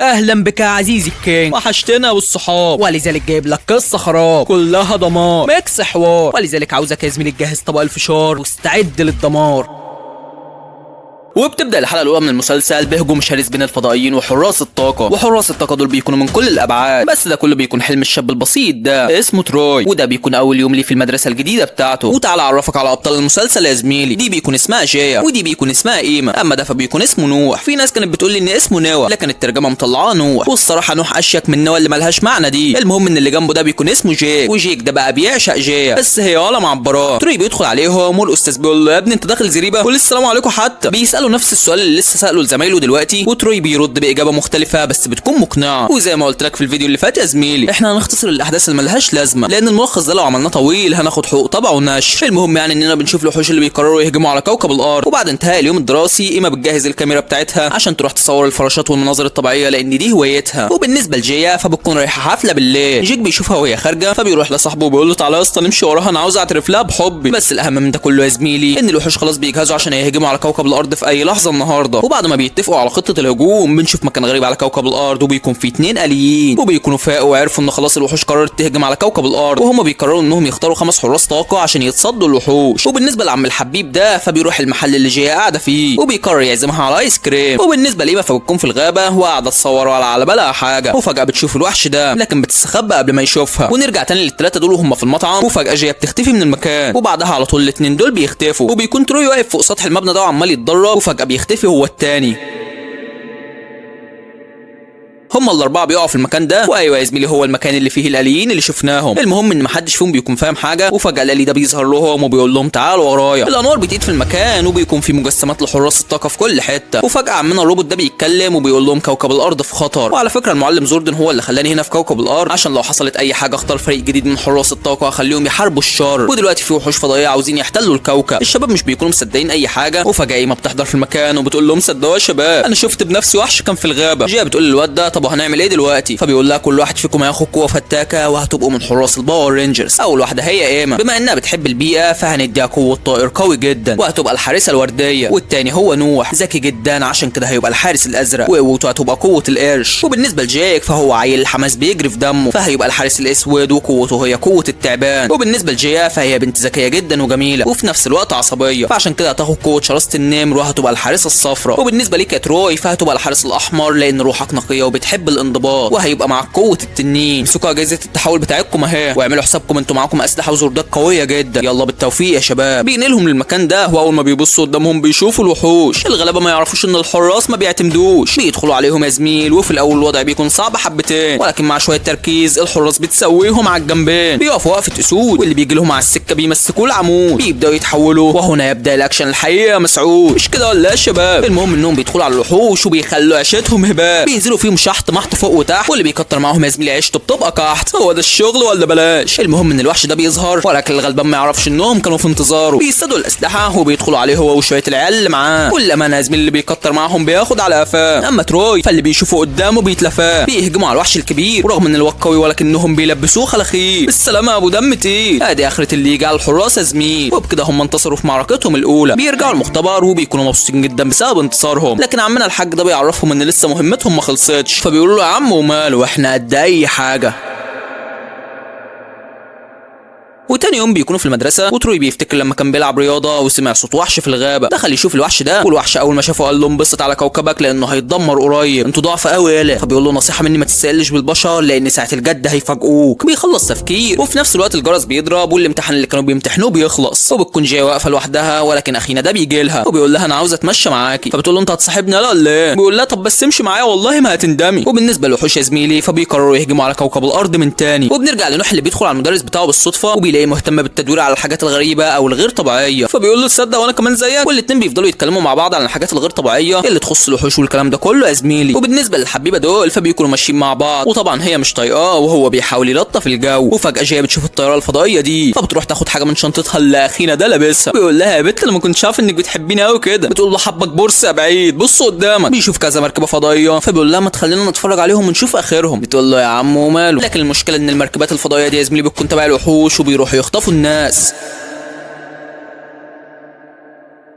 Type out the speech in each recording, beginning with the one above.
اهلا بك يا عزيزي الكينج، وحشتنا والصحاب، ولذلك جايب لك قصه خراب كلها دمار ميكس حوار، ولذلك عاوزك يا زميلي تجهز طبق الفشار واستعد للدمار. وبتبدا الحلقه الاولى من المسلسل بهجوم شرس بين الفضائيين وحراس الطاقه، وحراس الطاقه دول بيكونوا من كل الابعاد، بس ده كله بيكون حلم الشاب البسيط ده اسمه تروي، وده بيكون اول يوم ليه في المدرسه الجديده بتاعته. وتعالى اعرفك على ابطال المسلسل يا زميلي، دي بيكون اسمها جايا، ودي بيكون اسمها ايما، اما ده فبيكون اسمه نوح. في ناس كانت بتقول لي ان اسمه نوا، لكن الترجمه مطلعاه نوح، والصراحه نوح اشيك من نوا اللي ملهاش معنى دي. المهم ان اللي جنبه ده بيكون اسمه جيك، وجيك ده بقى بيعشق جايا، بس هي ولا معبراه. تروي بيدخل عليهم والأستاذ بيقول له يا ابني انت داخل زريبه، قول السلام عليكم. حتى بيسالوا نفس السؤال اللي لسه ساله لزمايله دلوقتي، وتروي بيرد باجابه مختلفه بس بتكون مقنعه. وزي ما قلت لك في الفيديو اللي فات يا زميلي، احنا هنختصر الاحداث اللي ملهاش لازمه، لان الملخص ده لو عملناه طويل هناخد حقوق طبع ونشر. المهم يعني اننا بنشوف الوحوش اللي بيقرروا يهجموا على كوكب الارض، وبعد انتهاء اليوم الدراسي ايما بتجهز الكاميرا بتاعتها عشان تروح تصور الفراشات والمناظر الطبيعيه، لان دي هوايتها. وبالنسبه لجيا فبتكون رايحه حفله بالليل، جيك بيشوفها وهي خارجه فبيروح لصاحبه وبيقول له تعالى يا اسطى نمشي وراها، انا عاوز اعترف لها بحبي. بس الاهم من ده كله يا زميلي ان الوحوش خلاص بيجهزوا عشان يهجموا على كوكب الارض في اي لحظه النهارده. وبعد ما بيتفقوا على خطه الهجوم بنشوف مكان غريب على كوكب الارض، وبيكون فيه 2 آليين، وبيكونوا فاقوا وعرفوا ان خلاص الوحوش قررت تهجم على كوكب الارض، وهم بيقرروا انهم يختاروا 5 حراس طاقه عشان يتصدوا الوحوش. وبالنسبه لعم الحبيب ده فبيروح المحل اللي جايه قاعده فيه، وبيقرر يعزمها على ايس كريم. وبالنسبه لإيما فبتكون في الغابه وقاعده تصور ولا على بالها حاجه، وفجاه بتشوف الوحش ده لكن بتستخبى قبل ما يشوفها. ونرجع تاني للثلاثه دول وهم في المطعم، وفجاه جايه بتختفي من المكان، وبعدها على طول الاثنين دول بيختفوا، وبيكون تروي واقف فوق سطح المبنى ده وعمال يتدرب، وفجاه بيختفي هو الثاني. هم الاربعه بيقعوا في المكان ده، وايوه يا زميلي هو المكان اللي فيه الآليين اللي شفناهم. المهم ان محدش فيهم بيكون فاهم حاجه، وفجاه الآلي ده بيظهر لهم وبيقول لهم تعالوا ورايا. الانوار بتقيد في المكان، وبيكون في مجسمات لحراس الطاقه في كل حته، وفجاه عمنا الروبوت ده بيتكلم وبيقول لهم كوكب الارض في خطر، وعلى فكره المعلم زوردن هو اللي خلاني هنا في كوكب الارض عشان لو حصلت اي حاجه اختار فريق جديد من حراس الطاقه اخليهم يحاربوا الشر. ودلوقتي في وحوش فضائيه عاوزين يحتلوا الكوكب. الشباب مش بيكونوا مصدقين اي حاجه، وفجاه ايما بتحضر في المكان وبتقول لهم صدقوا يا شباب انا شفت بنفسي وحش كان في الغابه. جايه بتقول للواد ده طب هنعمل ايه دلوقتي؟ فبيقول لها كل واحد فيكم هياخد قوه فتاكه وهتبقوا من حراس الباور رينجرز. اول واحده هي ايما، بما انها بتحب البيئه فهنديها قوه طائر قوي جدا وهتبقى الحارسه الورديه. والتاني هو نوح، ذكي جدا عشان كده هيبقى الحارس الازرق، وقوته هتبقى قوه القرش. وبالنسبه لجيك فهو عيل الحماس بيجري في دمه فهيبقى الحارس الاسود وقوته هي قوه التعبان. وبالنسبه لجيا فهي بنت ذكيه جدا وجميله وفي نفس الوقت عصبيه، فعشان كده هتاخد قوه شراسه النمر وهتبقى الحارسه الصفراء. وبالنسبه ليك يا تروي فهتبقى الحارس الاحمر لان روحك نقيه وبتحب الانضباط، وهيبقى معاك قوه التنين. امسكوا اجهزه التحول بتاعتكم اهي، واعملوا حسابكم انتوا معاكم اسلحه وزردات قويه جدا. يلا بالتوفيق يا شباب. بينقلهم للمكان ده، واول ما بيبصوا قدامهم بيشوفوا الوحوش. الغلابه ما يعرفوش ان الحراس ما بيعتمدوش، بيدخلوا عليهم يا زميل، وفي الاول الوضع بيكون صعب حبتين، ولكن مع شويه تركيز الحراس بتسويهم على الجنبين، بيقفوا وقفه اسود، واللي بيجي لهم على السكه بيمسكوا العمود، بيبداوا يتحولوا، وهنا يبدا الاكشن الحقيقي يا مسعود. مش كده ولا يا شباب؟ المهم انهم بيدخلوا على الوحوش وبيخلوا عيشتهم هباء، بينزلوا فيهم شحط محط فوق وتحت، واللي بيكتر معاهم يا زميلي عيشته بتبقى كحت. هو ده الشغل ولا بلاش؟ المهم ان الوحش ده بيظهر، ولكن الغلبان ما يعرفش انهم كانوا في انتظاره، بيصطادوا الاسلحه وبيدخلوا عليه هو وشويه العيال اللي معاه. كل ما يا زميلي اللي بيكتر معاهم بياخد على قفاه، اما تروي فاللي بيشوفه قدامه بيتلفاه. بيهجموا على الوحش الكبير، ورغم ان الواد قوي ولكنهم بيلبسوه خلاخير. بالسلامه يا ابو دم تقيل. ادي اخره اللي يجي على الحراس يا زميل. وبكده هم انتصروا في معركتهم الاولى، بيرجعوا المختبر وبيكونوا مبسوطين جدا بسبب انتصارهم. لكن عمنا الحاج ده بيعرفهم ان لسه مهمتهم ما خلصتش، فبيقولوا له يا عم وماله احنا قد اي حاجه. وتاني يوم بيكونوا في المدرسه، وتروي بيفتكر لما كان بيلعب رياضه وسمع صوت وحش في الغابه. دخل يشوف الوحش ده، والوحش اول ما شافه قال له انبسط على كوكبك لانه هيتدمر قريب، انتوا ضعف قوي يالا. فبيقول له نصيحه مني ما تستقلش بالبشر لان ساعه الجد هيفاجئوك. بيخلص تفكير، وفي نفس الوقت الجرس بيضرب والامتحان اللي كانوا بيمتحنوه بيخلص، وبتكون جايه واقفه لوحدها، ولكن اخينا ده بيجي لها وبيقول لها انا عاوزه اتمشى معاكي. فبتقول له انت هتصاحبني لا ولا ايه؟ بيقول لها طب بس امشي معايا والله ما هتندمي. وبالنسبه للوحوش يا زميلي فبيقرروا يهجموا على كوكب الارض من تاني. وبنرجع لنوح اللي بيدخل على المدرس بتاعه بالصدفه، وبيلاقيه مهتم بالتدوير على الحاجات الغريبه او الغير طبيعيه، فبيقول له تصدق وانا كمان زيك. والاتنين بيفضلوا يتكلموا مع بعض عن الحاجات الغير طبيعيه اللي تخص الوحوش والكلام ده كله يا زميلي. وبالنسبه للحبيبه دول فبيكونوا ماشيين مع بعض، وطبعا هي مش طايقاه وهو بيحاول يلطف الجو. وفجاه جايه بتشوف الطياره الفضائيه دي، فبتروح تاخد حاجه من شنطتها اللي اخينا ده لابسها. بيقول لها يا بنت انا ما كنتش عارف انك بتحبيني قوي كده. بتقول له حبك بورس يا بعيد بص قدامك. بيشوف كذا مركبه فضائيه، فبيقول لها ما تخلينا نتفرج عليهم ونشوف اخرهم. بتقول له يا عم وماله. لكن المشكله ان المركبات الفضائيه دي يا زميلي بتكون تبع الوحوش وبيروحوا يخطفوا الناس.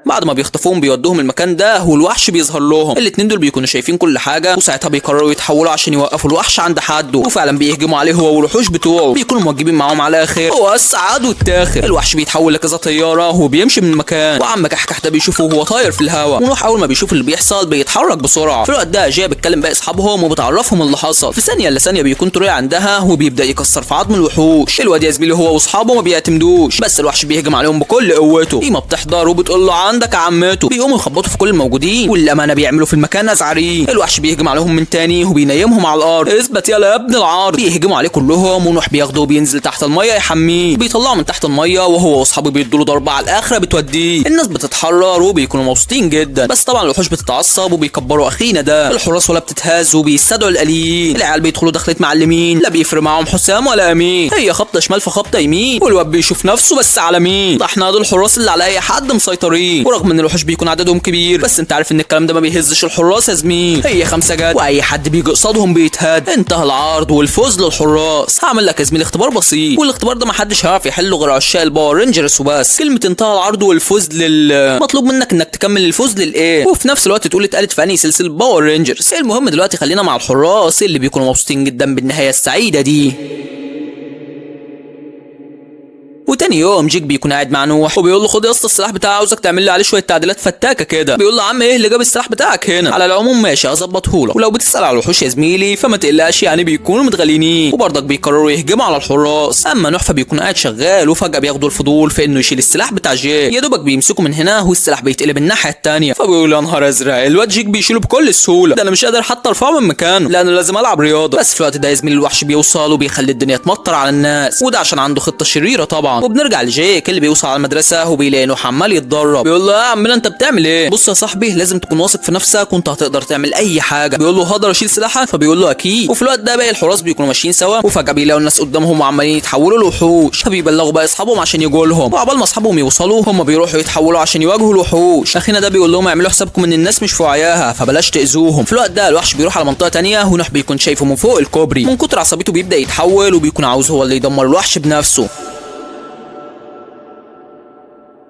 بعد ما بيخطفوهم بيودوهم المكان ده والوحش بيظهر لهم. الاتنين دول بيكونوا شايفين كل حاجه وساعتها بيقرروا يتحولوا عشان يوقفوا الوحش عند حده، وفعلا بيهجموا عليه هو والوحوش بتوعه. بيكونوا موجبين معاهم على خير هو السعاد والتاخر. الوحش بيتحول لكذا طياره وبيمشي من المكان، وعم كحكح ده بيشوفه وهو طاير في الهواء. ونوح اول ما بيشوف اللي بيحصل بيتحرك بسرعه. في الوقت ده جايه بتكلم باقي اصحابهم وبتعرفهم اللي حصل. في ثانيه الا ثانيه بيكون طريق عندها وبيبدا يكسر في عظم الوحوش. الواد يا زميلي هو واصحابه ما بيعتمدوش، بس الوحش بيهجم عليهم بكل قوته. ايما بتحضر وبتقول له عندك يا عمته. بيقوموا يخبطوا في كل الموجودين والامانه بيعملوا في المكان ازعرين. الوحش بيهجم عليهم من تاني وبينيمهم على الارض. اثبت يلا يا ابن العار. بيهجموا عليه كلهم ونوح بياخده وبينزل تحت الميه يحميه. بيطلعه من تحت الميه وهو واصحابه بيدوا له ضربه على الاخره بتوديه. الناس بتتحرر وبيكونوا مبسوطين جدا، بس طبعا الوحوش بتتعصب وبيكبروا اخينا ده. الحراس ولا بتتهز وبيستدعوا الاليين. العيال بيدخلوا دخلة معلمين، لا بيفرق معاهم حسام ولا امين، هي خبطه شمال في خبطه يمين، والواد بيشوف نفسه بس على مين. ده احنا دول الحراس اللي على اي حد مسيطرين. ورغم ان الوحوش بيكون عددهم كبير، بس انت عارف ان الكلام ده ما بيهزش الحراس يا زميل. هي 5 جد واي حد بيجي قصادهم بيتهد. انتهى العرض والفوز للحراس. هعمل لك يا زميل اختبار بسيط، والاختبار ده ما حدش هيعرف يحله غير عشاق الباور رينجرز وبس. كلمه انتهى العرض والفوز مطلوب منك انك تكمل الفوز للايه، وفي نفس الوقت تقول اتقالت في انهي سلسله باور رينجرز. المهم دلوقتي خلينا مع الحراس اللي بيكونوا مبسوطين جدا بالنهايه السعيده دي. وتاني يوم جيك بيكون قاعد مع نوح وبيقول له خد يا اسطى السلاح بتاعي، عاوزك تعمل لي عليه شويه تعديلات فتاكه كده. بيقول له عم ايه اللي جاب السلاح بتاعك هنا؟ على العموم ماشي هظبطه لك، ولو بتسال على الوحوش يا زميلي فما تقلقش يعني بيكونوا متغلينين، وبرضك بيقرروا يهجموا على الحراس. اما نوح فبيكون قاعد شغال وفجاه بياخدوا الفضول في انه يشيل السلاح بتاع جيك. يا دوبك بيمسكوا من هنا والسلاح بيتقلب الناحيه الثانيه. فبيقول يا نهار ازرق الواد جيك بيشيله بكل سهوله، ده انا مش قادر حتى ارفعه من مكانه لانه لازم العب رياضه. بس في الوقت ده يا زميلي الوحش بيوصل وبيخلي الدنيا تمطر على الناس، وده عشان عنده خطه شريره طبعا. وبنرجع لجيك اللي بيوصل على المدرسه وبيلاقي نوح عمال يتدرب. بيقول له يا عمنا انت بتعمل ايه؟ بص يا صاحبي لازم تكون واثق في نفسك وانت هتقدر تعمل اي حاجه. بيقول له هقدر اشيل سلاحك؟ فبيقول له اكيد. وفي الوقت ده باقي الحراس بيكونوا ماشيين سوا، وفجاه بيلاقوا الناس قدامهم وعمالين يتحولوا لوحوش. فبيبلغوا بقى اصحابهم عشان يجوا لهم، وعقبال ما اصحابهم يوصلوا هم بيروحوا يتحولوا عشان يواجهوا الوحوش. اخينا ده بيقول لهم اعملوا حسابكم ان الناس مش في وعيها فبلاش تاذوهم. في الوقت ده الوحش بيروح على منطقه ثانيه ونوح بيكون شايفه من فوق الكوبري. من كتر عصبيته بيبدا يتحول وبيكون عاوز هو اللي يدمر الوحش بنفسه.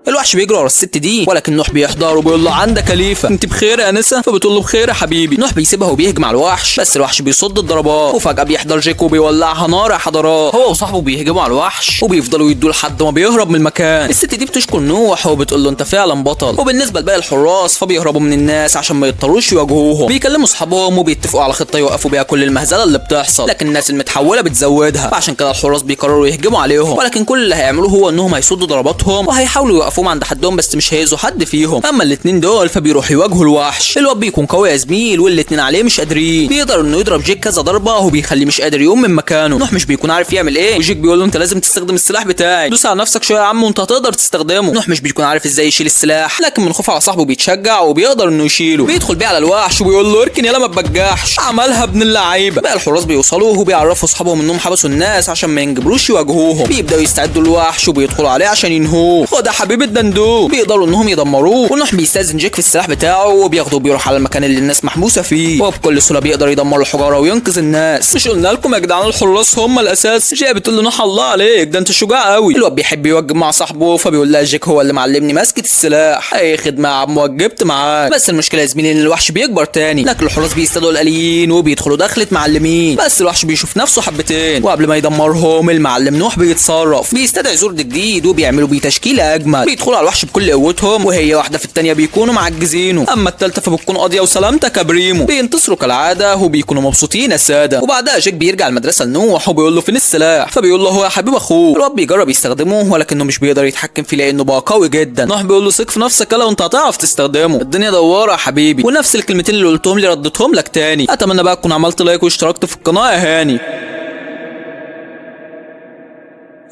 الوحش بيجري ورا الست دي، ولكن نوح بيحضر وبيقول له عندك خليفه انت بخير يا انسه؟ فبتقول له بخير يا حبيبي. نوح بيسيبها وبيهجم على الوحش، بس الوحش بيصد الضربات. وفجاه بيحضر جيك وبيولعها نار يا حضرات. هو وصاحبه بيهجموا على الوحش وبيفضلوا يدوا لحد ما بيهرب من المكان. الست دي بتشكر نوح وبتقول له انت فعلا بطل. وبالنسبه لباقي الحراس فبيهربوا من الناس عشان ما يضطروش يواجهوهم. بيكلموا اصحابهم وبيتفقوا على خطه يوقفوا بيها كل المهزله اللي بتحصل، لكن الناس المتحوله بتزودها. فعشان كده الحراس بيقرروا يهجموا عليهم، ولكن كل اللي هيعملوه هو انهم هيصدوا ضرباتهم وهيحاولوا يوقفوهم عند حدهم، بس مش هيأذوا حد فيهم. اما الاتنين دول فبيروحوا يواجهوا الوحش. الواد بيكون قوي يا زميل والاتنين عليه مش قادرين. بيقدر انه يضرب جيك كذا ضربه وبيخليه مش قادر يقوم من مكانه. نوح مش بيكون عارف يعمل ايه، وجيك بيقول له انت لازم تستخدم السلاح بتاعي، دوس على نفسك شويه يا عم وانت هتقدر تستخدمه. نوح مش بيكون عارف ازاي يشيل السلاح، لكن من خوفه على صاحبه بيتشجع وبيقدر انه يشيله. بيدخل بيه على الوحش وبيقول له اركن يلا ما تبجحش. عملها ابن اللعيبه. بقى الحراس بيوصلوا وبيعرفوا اصحابهم انهم حبسوا الناس عشان ما ينجبروش يواجهوهم. بيبداوا يستعدوا الوحش وبيدخلوا عليه عشان ينهوه. خد يا حبيب الدندون. بيقدروا انهم يدمروه. ونوح بيستاذن جيك في السلاح بتاعه وبياخده وبيروح على المكان اللي الناس محبوسه فيه، وبكل سهوله بيقدر يدمر الحجاره وينقذ الناس. مش قلنا لكم يا جدعان الحراس هم الاساس؟ جايه بتقول له نوح الله عليك ده انت شجاع قوي. الواد بيحب يوجب مع صاحبه فبيقول لها جيك هو اللي معلمني مسكه السلاح. اي خدمه يا عم وجبت معاك. بس المشكله يا زميلي ان الوحش بيكبر تاني، لكن الحراس بيستدعوا الاليين وبيدخلوا دخلة معلمين. بس الوحش بيشوف نفسه حبتين، وقبل ما يدمرهم المعلم نوح بيتصرف، بيستدعي زرد جديد وبيعملوا بيه تشكيله اجمل. بيدخلوا على الوحش بكل قوتهم، وهي واحده في الثانيه بيكونوا معجزينه، اما الثالثه فبتكون قاضيه وسلامتك يا بريمو. بينتصروا كالعاده وبيكونوا مبسوطين يا ساده. وبعدها جيك بيرجع المدرسه لنوح وبيقول له فين السلاح؟ فبيقول له هو يا حبيب اخوه. الواد بيجرب يستخدمه ولكنه مش بيقدر يتحكم فيه لانه بقى قوي جدا. نوح بيقول له ثق في نفسك يلا وانت هتعرف تستخدمه، الدنيا دواره يا حبيبي. ونفس الكلمتين اللي قلتهم لي رديتهم لك تاني. اتمنى بقى تكون عملت لايك واشتركت في القناه يا هاني.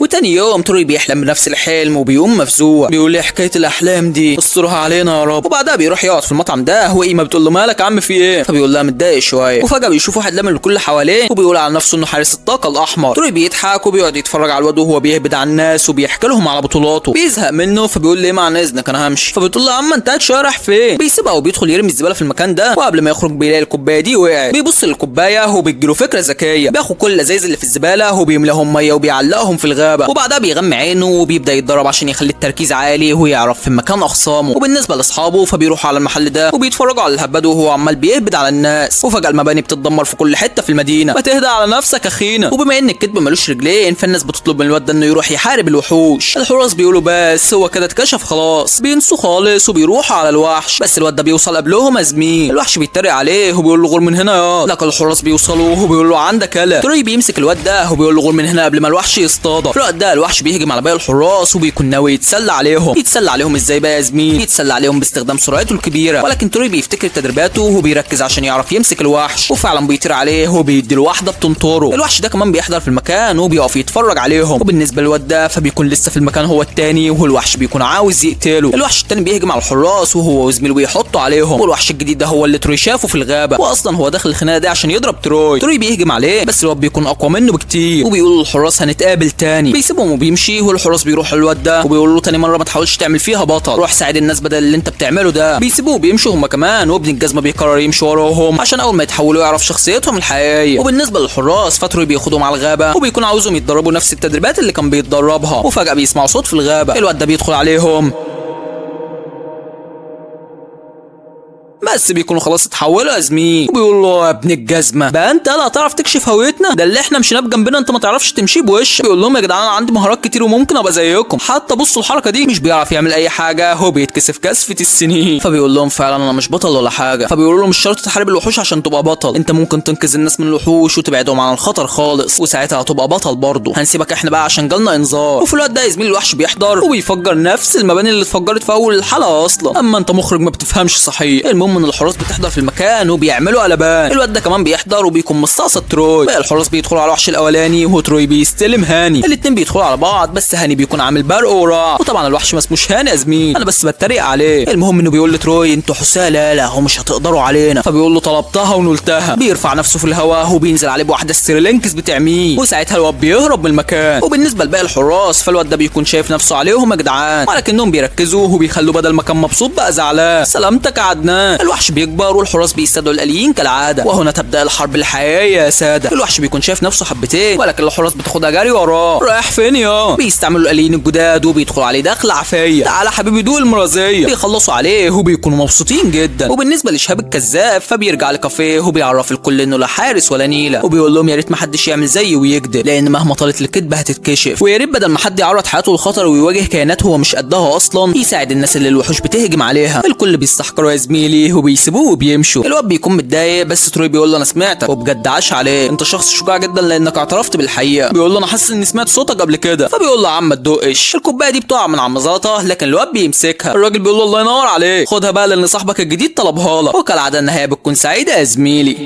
وتاني يوم توري بيحلم بنفس الحلم وبيقوم مفزوع. بيقول لي حكايه الاحلام دي استرها علينا يا رب. وبعدها بيروح يقعد في المطعم ده، وايمه بتقول له مالك يا عم في ايه؟ فبيقول لها متضايق شويه. وفجاه بيشوف واحد لامم الكل حواليه وبيقول على نفسه انه حارس الطاقه الاحمر. توري بيضحك وبيقعد يتفرج على الواد وهو بيهبد على الناس وبيحكي لهم على بطولاته. بيزهق منه فبيقول لي مع اذنك انا همشي. فبتقول له يا عم انت رايح فين؟ بيسيبها وبيدخل يرمي الزباله في المكان ده، وقبل ما يخرج بيلاقي الكوبايه دي وقعت. بيبص للكوبايه وبيجيله فكره ذكيه، بياخد كل الازايز اللي في الزباله وبيملاهم ميه وبيعلقهم في الغابه. الغابه، وبعدها بيغمي عينه وبيبدا يتدرب عشان يخلي التركيز عالي ويعرف في مكان اخصامه. وبالنسبه لاصحابه فبيروحوا على المحل ده وبيتفرجوا على الهباد وهو عمال بيهبد على الناس، وفجاه المباني بتتدمر في كل حته في المدينه. ما تهدى على نفسك اخينا. وبما ان الكذب ملوش رجلين فالناس بتطلب من الواد ده انه يروح يحارب الوحوش. الحراس بيقولوا بس هو كده اتكشف خلاص، بينسوا خالص وبيروحوا على الوحش. بس الواد ده بيوصل قبلهم يا زميل. الوحش بيتريق عليه وبيقول له غور من هنا يا. لكن الحراس بيوصلوا وبيقول له عندك يالا. تروي بيمسك الواد ده وبيقول له غور من هنا قبل ما الوحش يصطادك. في الوقت ده الوحش بيهجم على باقي الحراس وبيكون ناوي يتسلى عليهم. يتسلى عليهم ازاي بقى يا زميل؟ يتسلى عليهم باستخدام سرعته الكبيره، ولكن تروي بيفتكر تدريباته وبيركز عشان يعرف يمسك الوحش، وفعلا بيطير عليه وبيدي له واحده بتنطره. الوحش ده كمان بيحضر في المكان وبيقف يتفرج عليهم. وبالنسبه للواد ده فبيكون لسه في المكان هو التاني، والوحش بيكون عاوز يقتله. الوحش التاني بيهجم على الحراس وهو وزميله بيحطوا عليهم. والوحش الجديد ده هو اللي تروي شافه في الغابه، واصلا هو داخل الخناقه دي عشان يضرب تروي. تروي بيهجم عليه بس الواد بيكون اقوى منه بكتير، وبيقول للحراس هنتقابل تاني. بيسيبهم وبيمشي، والحراس بيروحوا للواد ده وبيقولوا له تاني مره ما تحاولش تعمل فيها بطل، روح ساعد الناس بدل اللي انت بتعمله ده. بيسيبوه وبيمشوا هما كمان، وابن الجزمه بيقرر يمشي وراهم عشان اول ما يتحولوا يعرف شخصيتهم الحقيقيه. وبالنسبه للحراس فتروي بياخدهم على الغابه وبيكون عاوزهم يتدربوا نفس التدريبات اللي كان بيتدربها. وفجاه بيسمعوا صوت في الغابه. الواد ده بيدخل عليهم بس بيكونوا خلاص اتحولوا يا زميل. وبيقول له يا ابن الجزمه بقى انت لا هتعرف تكشف هويتنا؟ ده اللي احنا مشينا بجنبنا انت ما تعرفش تمشي بوشك. بيقول لهم يا جدعان انا عندي مهارات كتير وممكن ابقى زيكم، حتى بصوا الحركه دي. مش بيعرف يعمل اي حاجه، هو بيتكسف كسفه السنين. فبيقول لهم فعلا انا مش بطل ولا حاجه. فبيقولوا له مش شرط تحارب الوحوش عشان تبقى بطل، انت ممكن تنقذ الناس من الوحوش وتبعدهم عن الخطر خالص، وساعتها هتبقى بطل برضه. هنسيبك احنا بقى عشان جالنا انذار. وفي الوقت ده يا زميل الوحش بيحضر وبيفجر نفس المباني اللي اتفجرت في اول الحلقه اصلا. اما انت مخرج ما بتفهمش صحيح. المهم ان الحراس بتحضر في المكان وبيعملوا قلبان. الواد ده كمان بيحضر وبيكون مستقصد تروي. بقى الحراس بيدخلوا على الوحش الاولاني وتروي بيستلم هاني. الاتنين بيدخلوا على بعض بس هاني بيكون عامل برق ورعد، وطبعا الوحش ما اسموش هاني يا زميل، انا بس بتريق عليه. المهم انه بيقول لتروي انتوا حسالة لا هو مش هتقدروا علينا. فبيقول له طلبتها ونلتها. بيرفع نفسه في الهواء وبينزل عليه بواحده السريلينكس بتعميه، وساعتها الواد بيهرب من المكان. وبالنسبه لباقي الحراس فالواد ده بيكون شايف نفسه عليهم يا جدعان، ولكنهم بيركزوا وبيخلوا بدل ما كان مبسوط بقى زعلان. سلامتك يا عدنان. الوحش بيكبر والحراس بيستدعوا الاليين كالعاده، وهنا تبدا الحرب الحقيقيه يا ساده. الوحش بيكون شايف نفسه حبتين، ولكن الحراس بتاخدها جري وراه. رايح فين يا؟ بيستعملوا الاليين الجداد وبيدخلوا عليه دخله عافيه. تعالى حبيبي دوق المرازيه. بيخلصوا عليه وبيكونوا مبسوطين جدا. وبالنسبه لشهاب الكذاب فبيرجع لكافيه وبيعرف الكل انه لا حارس ولا نيله، وبيقول لهم يا ريت ما حدش يعمل زيه ويكذب، لان مهما طالت الكذبه هتتكشف، ويا ريت بدل ما حد يعرض حياته للخطر ويواجه كائنات هو مش قدها اصلا يساعد الناس اللي الوحوش بتهجم عليها. الكل بيستحقروا يا زميلي وبيسيبوه وبيمشوا. الواد بيكون متضايق بس تروي بيقول له انا سمعتك وبجد عاش عليه، انت شخص شجاع جدا لانك اعترفت بالحقيقه. بيقول له انا حاسس اني سمعت صوتك قبل كده. فبيقول له يا عم ما تدقش، الكوبايه دي بتقع من عم زاطه، لكن الواد بيمسكها. الراجل بيقول له الله ينور عليك، خدها بقى لان صاحبك الجديد طلبها لك. وكالعاده النهايه بتكون سعيده يا زميلي.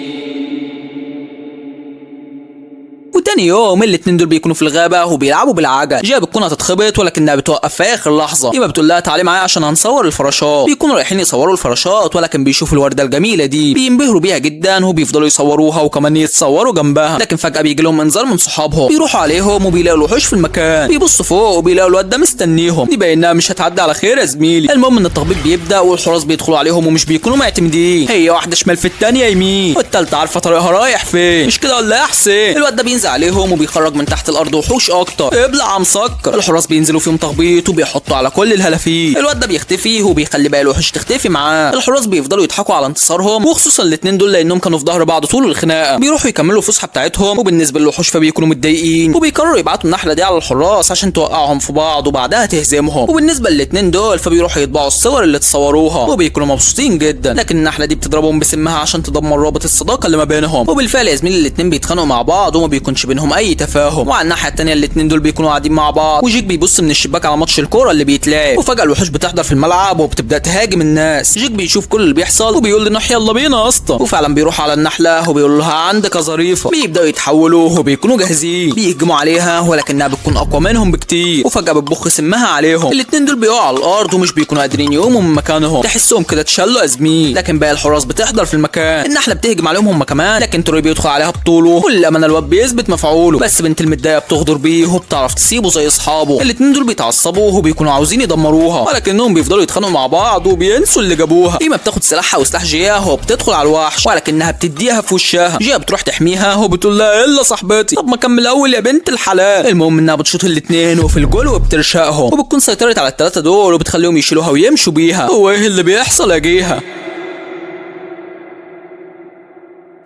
وتاني يوم الاتنين دول بيكونوا في الغابه وبيلعبوا بالعجل. جايه بتكون هتتخبط ولكنها بتوقف في اخر لحظه. يبقى بتقول لها تعالي معايا عشان هنصور الفراشات. بيكونوا رايحين يصوروا الفراشات ولكن بيشوفوا الورده الجميله دي بينبهروا بيها جدا وبيفضلوا يصوروها وكمان يتصوروا جنبها. لكن فجاه بيجي لهم انذار من صحابهم، بيروحوا عليهم وبيلاقوا الوحوش في المكان. بيبصوا فوق وبيلاقوا الواد ده مستنيهم. دي باينها مش هتعدي على خير يا زميلي. المهم ان التخبيط بيبدا والحراس بيدخلوا عليهم ومش بيكونوا معتمدين، هي واحده شمال في الثانيه يمين والثالثه عارفه طريقها رايح فين، مش كده ولا يا حسين؟ الواد ده بينزل عليهم وبيخرج من تحت الارض وحوش اكتر. ابلع مسكر. الحراس بينزلوا فيهم تخبيط وبيحطوا على كل الهلافيل. الواد ده بيختفي وبيخلي باقي الوحوش تختفي معاه. الحراس بيفضلوا يضحكوا على انتصارهم وخصوصا الاثنين دول لانهم كانوا في ظهر بعض طول الخناقه. بيروحوا يكملوا الفسحه بتاعتهم، وبالنسبه للوحوش فبيكونوا متضايقين وبيقرروا يبعتوا النحله دي على الحراس عشان توقعهم في بعض وبعدها تهزمهم. وبالنسبه للاثنين دول فبيروحوا يطبعوا الصور اللي اتصوروها وبيكونوا مبسوطين جدا، لكن النحله دي بتضربهم بسمها عشان تدمر رابط الصداقه اللي ما بينهم. وبالفعل يا زميلي الاثنين بيتخانقوا مع بعض وما بيكونش بينهم اي تفاهم. وعلى الناحيه الثانيه الاثنين دول بيكونوا قاعدين مع بعض وجيك بيبص من الشباك على ماتش الكوره اللي بيتلعب، وفجاه الوحوش بتحضر في الملعب وبتبدا تهاجم الناس. جيك بيشوف كل اللي بيحصل وبيقول لنوح يلا بينا يا اسطى، وفعلا بيروح على النحله وبيقول لها عندك يا ظريفه. بيبداوا يتحولوا وبيكونوا جاهزين بيهجموا عليها ولكنها بتكون اقوى منهم بكتير، وفجاه بتبخ سمها عليهم. الاثنين دول بيقعوا على الارض ومش بيكونوا قادرين يقوموا من مكانهم، تحسهم كده اتشلوا يا زميل. لكن باقي الحراس بتحضر في المكان. النحله بتهجم عليهم هم كمان، لكن تروي بيدخل عليها بطوله. كل ما الواد بيثبت مفعوله، بس بنت المدايه بتغدر بيه وبتعرف تسيبه زي اصحابه. الاتنين دول بيتعصبوا وبيكونوا عاوزين يدمروها، ولكنهم بيفضلوا يتخانقوا مع بعض وبينسوا اللي جابوها. ايما بتاخد سلاحها وسلاح جيا وبتدخل على الوحش، ولكنها بتديها في وشها. جيا بتروح تحميها وبتقول لها الا صاحبتي. طب ما كمل اول يا بنت الحلال. المهم انها بتشوط الاتنين وفي الجول وبترشقهم، وبتكون سيطرت على الثلاثه دول وبتخليهم يشيلوها ويمشوا بيها. هو ايه اللي بيحصل يا جيها؟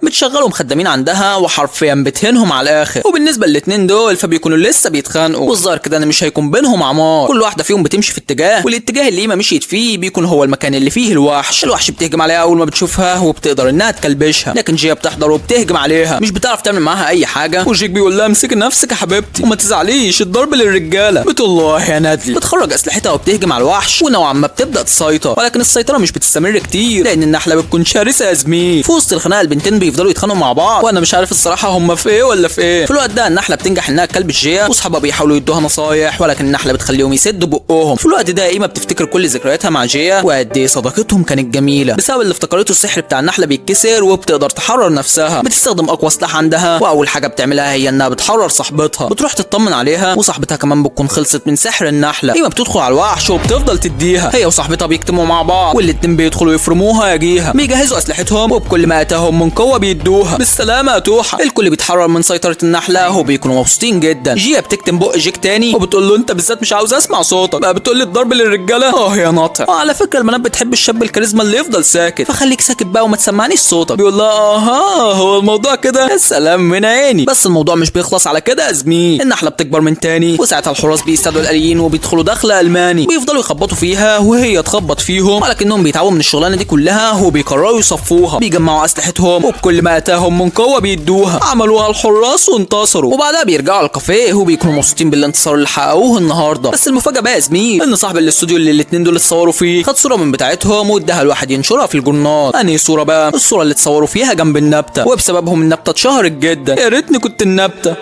بتشغلهم خدامين عندها وحرفيا بتهنهم على الاخر. وبالنسبه للاتنين دول فبيكونوا لسه بيتخانقوا، والظاهر كده ان مش هيكون بينهم عمار. كل واحده فيهم بتمشي في اتجاه، والاتجاه اللي ايما مشيت فيه بيكون هو المكان اللي فيه الوحش بتهجم عليها اول ما بتشوفها وبتقدر انها تكلبشها، لكن جيا بتحضر وبتهجم عليها، مش بتعرف تعمل معاها اي حاجه. وجيك بيقول لها امسكي نفسك يا حبيبتي وما تزعليش، الضرب للرجاله. بتقول له يا نادلي. بتخرج اسلحتها وبتهجم على الوحش، ونوعا ما بتبدا تسيطر، ولكن السيطره مش بتستمر كتير لان النحله بتكون شرسه يا زميل. في وسط الخناقه البنتين بيفضلوا يتخانقوا مع بعض، وانا مش عارف الصراحه هم في ايه ولا في ايه. في الوقت ده النحله بتنجح انها تكلب جيا، واصحابها بيحاولوا يدوها نصايح، ولكن النحله بتخليهم يسدوا بقهم. في الوقت ده ايما بتفتكر كل ذكرياتها مع جيا وقد ايه صداقتهم كانت جميله. بسبب اللي افتكرته السحر بتاع النحله بيتكسر وبتقدر تحرر نفسها. بتستخدم اقوى سلاح عندها، واول حاجه بتعملها هي انها بتحرر صاحبتها. بتروح تطمن عليها، وصاحبتها كمان بتكون خلصت من سحر النحله. ايما بتدخل على الوحش وبتفضل تديها، هي وصاحبتها بيجتمعوا مع بعض، والاتنين بيدخلوا يفرموها يا جيها. بيجهزوا اسلحتهم وبكل ما اتاهم من قوه بيدوها. بالسلامه يا توحه. الكل بيتحرر من سيطره النحله وبيكونوا مبسوطين جدا. جيا بتكتم بق جيك تاني وبتقول له انت بالذات مش عاوز اسمع صوتك بقى، بتقول لي الضرب للرجاله يا ناطع. على فكره البنات بتحب الشاب الكاريزما اللي يفضل ساكت، فخليك ساكت بقى وما تسمعنيش صوتك. بيقول لها هو الموضوع كده؟ يا سلام من عيني. بس الموضوع مش بيخلص على كده يا زميل. النحله بتكبر من تاني، وساعتها الحراس بيستدعوا الاليين وبيدخلوا دخله الماني. بيفضلوا يخبطوا فيها وهي تخبط فيهم، ولكنهم بيتعبوا من الشغلانه دي كلها وبيقرروا يصفوها. بيجمعوا اسلحتهم وبكل ما اتاهم من قوه بيدوها. عملوها الحراس وانتصروا، وبعدها بيرجعوا على الكافيه وبيكونوا مبسوطين بالانتصار اللي حققوه النهارده. بس المفاجاه بقى يا زميل ان صاحب الاستوديو اللي الاتنين دول اتصوروا فيه خد صوره من بتاعتهم واداها لواحد ينشرها في الجورنال. انهي صوره بقى؟ الصوره اللي اتصوروا فيها جنب النبته، وبسببهم النبته اتشهرت جدا. يا ريتني كنت النبته.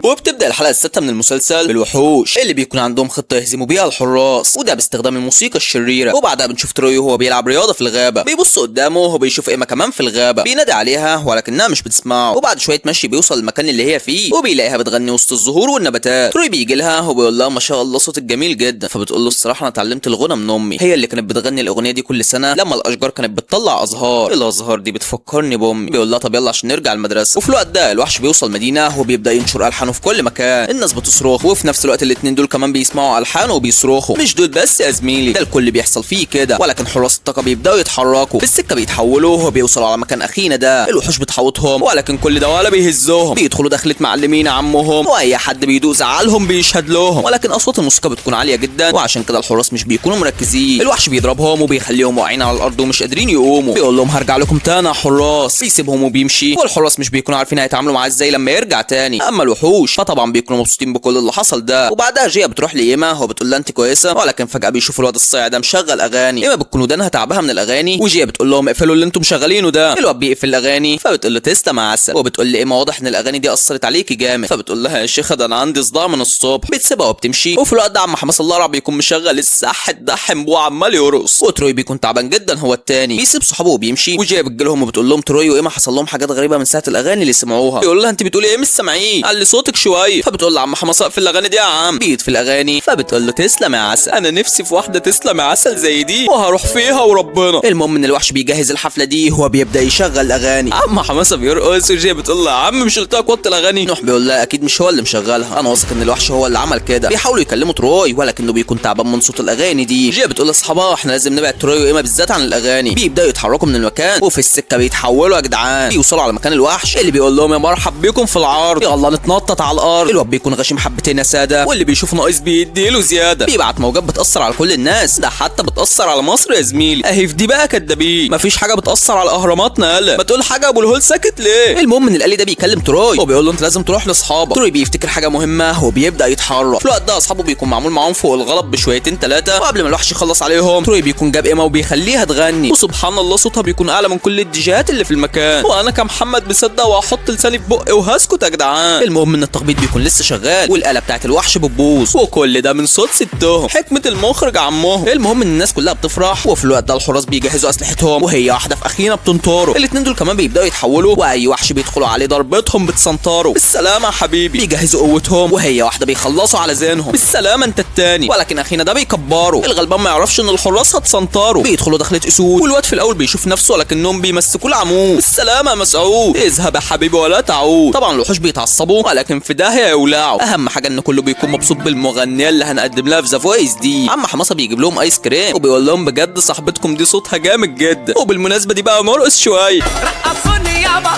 وبتبدا الحلقه السادسه من المسلسل بالوحوش اللي بيكون عندهم خطه يهزموا بيها الحراس، وده باستخدام الموسيقى الشريره. وبعدها بنشوف تروي وهو بيلعب رياضه في الغابه، بيبص قدامه وهو بيشوف ايما كمان في الغابه، بينادي عليها ولكنها مش بتسمعه. وبعد شويه مشي بيوصل المكان اللي هي فيه وبيلاقيها بتغني وسط الزهور والنباتات. تروي بيجي لها وبيقول لها ما شاء الله صوتك جميل جدا، فبتقول له الصراحه انا اتعلمت الغنى من امي، هي اللي كانت بتغني الاغنيه دي كل سنه لما الاشجار كانت بتطلع ازهار. الازهار دي بتفكرني بامي. بيقول لها طب يلا عشان نرجع المدرسه. وفي الوقت ده الوحش بيوصل مدينه وبيبدا ينشر الحانه في كل مكان. الناس بتصرخ، وفي نفس الوقت الاتنين دول كمان بيسمعوا الحان وبيصرخوا. مش دول بس يا زميلي، ده الكل بيحصل فيه كده. ولكن حراس الطاقه بيبداوا يتحركوا في السكه، بيتحولوا وبيوصلوا على مكان اخينا ده. الوحوش بتحوطهم، ولكن كل ده ولا بيهزهم. بيدخلوا دخلة معلمين عمهم، واي حد بيدوق زعلهم بيشهد لهم. ولكن اصوات الموسيقى بتكون عاليه جدا، وعشان كده الحراس مش بيكونوا مركزين. الوحش بيضربهم وبيخليهم واقعين على الارض ومش قادرين يقوموا. بيقول لهم هرجع لكم تاني يا حراس، بيسيبهم وبيمشي. والحراس مش بيكونوا عارفين هيتعاملوا معاه ازاي لما يرجع تاني. اما الوحوش فطبعا بيكونوا مبسوطين بكل اللي حصل ده. وبعدها جيا بتروح لايما وبتقول لها انت كويسه، ولكن فجاه بيشوفوا الواد الصايع ده مشغل اغاني. ايما بتكون ودانها تعبها من الاغاني، وجيا بتقول لهم اقفلوا اللي انتم مشغلينه ده. الواد بيقفل الاغاني، فبتقول له تسلم عسل. وبتقول لي ايما واضح ان الاغاني دي اثرت عليكي جامد. فبتقول لها يا شيخه ده انا عندي صداع من الصبح. بتسيبها وبتمشي. وفي الوقت ده عم حماس الله رع بيكون مشغل السح الدحم وعمال يرقص. وتروي بيكون تعبان جدا هو التاني، بيسيب صحابه وبيمشي. وجيا بتجيلهم وبتقول لهم تروي وايما حصل لهم حاجات غريبه من ساعه الاغاني اللي سمعوها. بيقول لها انت بتقولي ايه مش سامعين، علي صوتك شويه. فبتقول له عم حماس اقفل الاغاني دي يا عم. بيت في الاغاني، فبتقول له تسلم يا عسل، انا نفسي في واحده تسلم يا عسل زي دي وهروح فيها وربنا. المهم ان الوحش بيجهز الحفله دي، هو بيبدا يشغل اغاني. عم حماسه بيرقص، وجاي بتقول له يا عم مش قلت لك وطي الاغاني؟ نوح بيقول لها اكيد مش هو اللي مشغلها، انا واثق ان الوحش هو اللي عمل كده. بيحاولوا يكلموا تروي ولكنه بيكون تعبان من صوت الاغاني دي. جاي بتقول لاصحابها احنا لازم نبعد تروي وايما بالذات عن الاغاني. بيبداوا يتحركوا من المكان، وفي السكه بيتحولوا يا جدعان. بيوصلوا على مكان الوحش اللي بيقول لهم يا مرحب بكم في العرض، يلا نتنطط على الارض. الواد بيكون غشيم حبتين يا ساده، واللي بيشوف ناقص بيديله زياده. بيبعت موجات بتاثر على كل الناس، ده حتى بتاثر على مصر يا زميلي. اهي في دي بقى كدابين، مفيش حاجه بتاثر على اهراماتنا. يلا ما تقول حاجه ابو الهول ساكت ليه؟ المهم ان الالي ده بيكلم تروي وبيقول له انت لازم تروح لاصحابك. تروي بيفتكر حاجه مهمه وبيبدا يتحرك. في الوقت ده اصحابه بيكون معمول معاهم فوق الغلط بشويتين ثلاثه، وقبل ما الوحش يخلص عليهم تروي بيكون جاب ايما وبيخليها تغني. وسبحان الله صوتها بيكون اعلى من كل الديجات اللي في المكان. وانا كمحمد مصدق وهحط لساني في بقي وهسكت يا جدعان. المهم ان التخبيط بيكون لسه شغال، والاله بتاعت الوحش بتبوظ، وكل ده من صوت ستهم. حكمه المخرج عمهم. المهم ان الناس كلها بتفرح، وفي الوقت ده الحراس بيجهزوا اسلحتهم، وهي واحده في اخينا بتنطره. الاثنين دول كمان بيبداوا يتحولوا، واي وحش بيدخلوا عليه ضربتهم بتسنطره. بالسلامه يا حبيبي. بيجهزوا قوتهم، وهي واحده بيخلصوا على زينهم. بالسلامه انت التاني. ولكن اخينا ده بيكبروا. الغلبان ما يعرفش ان الحراس هتسنطروا. بيدخلوا دخلة اسود، والواد في الاول بيشوف نفسه ولكنهم بيمسكوا العمود. بالسلامه يا مسعود. اذهب يا حبيبي ولا تعود. طبعا الوحوش بيتعصبوا، ولكن في داهيه يولعوا. اهم حاجه ان كله بيكون مبسوط بالمغنيه اللي هنقدم لها في ذا فويس دي. عم حماسه بيجيب لهم ايس كريم، وبيقول لهم بجد صاحبتكم دي صوتها جامد جدا، وبالمناسبه دي بقى مرقص شويه. رقصوني يابا،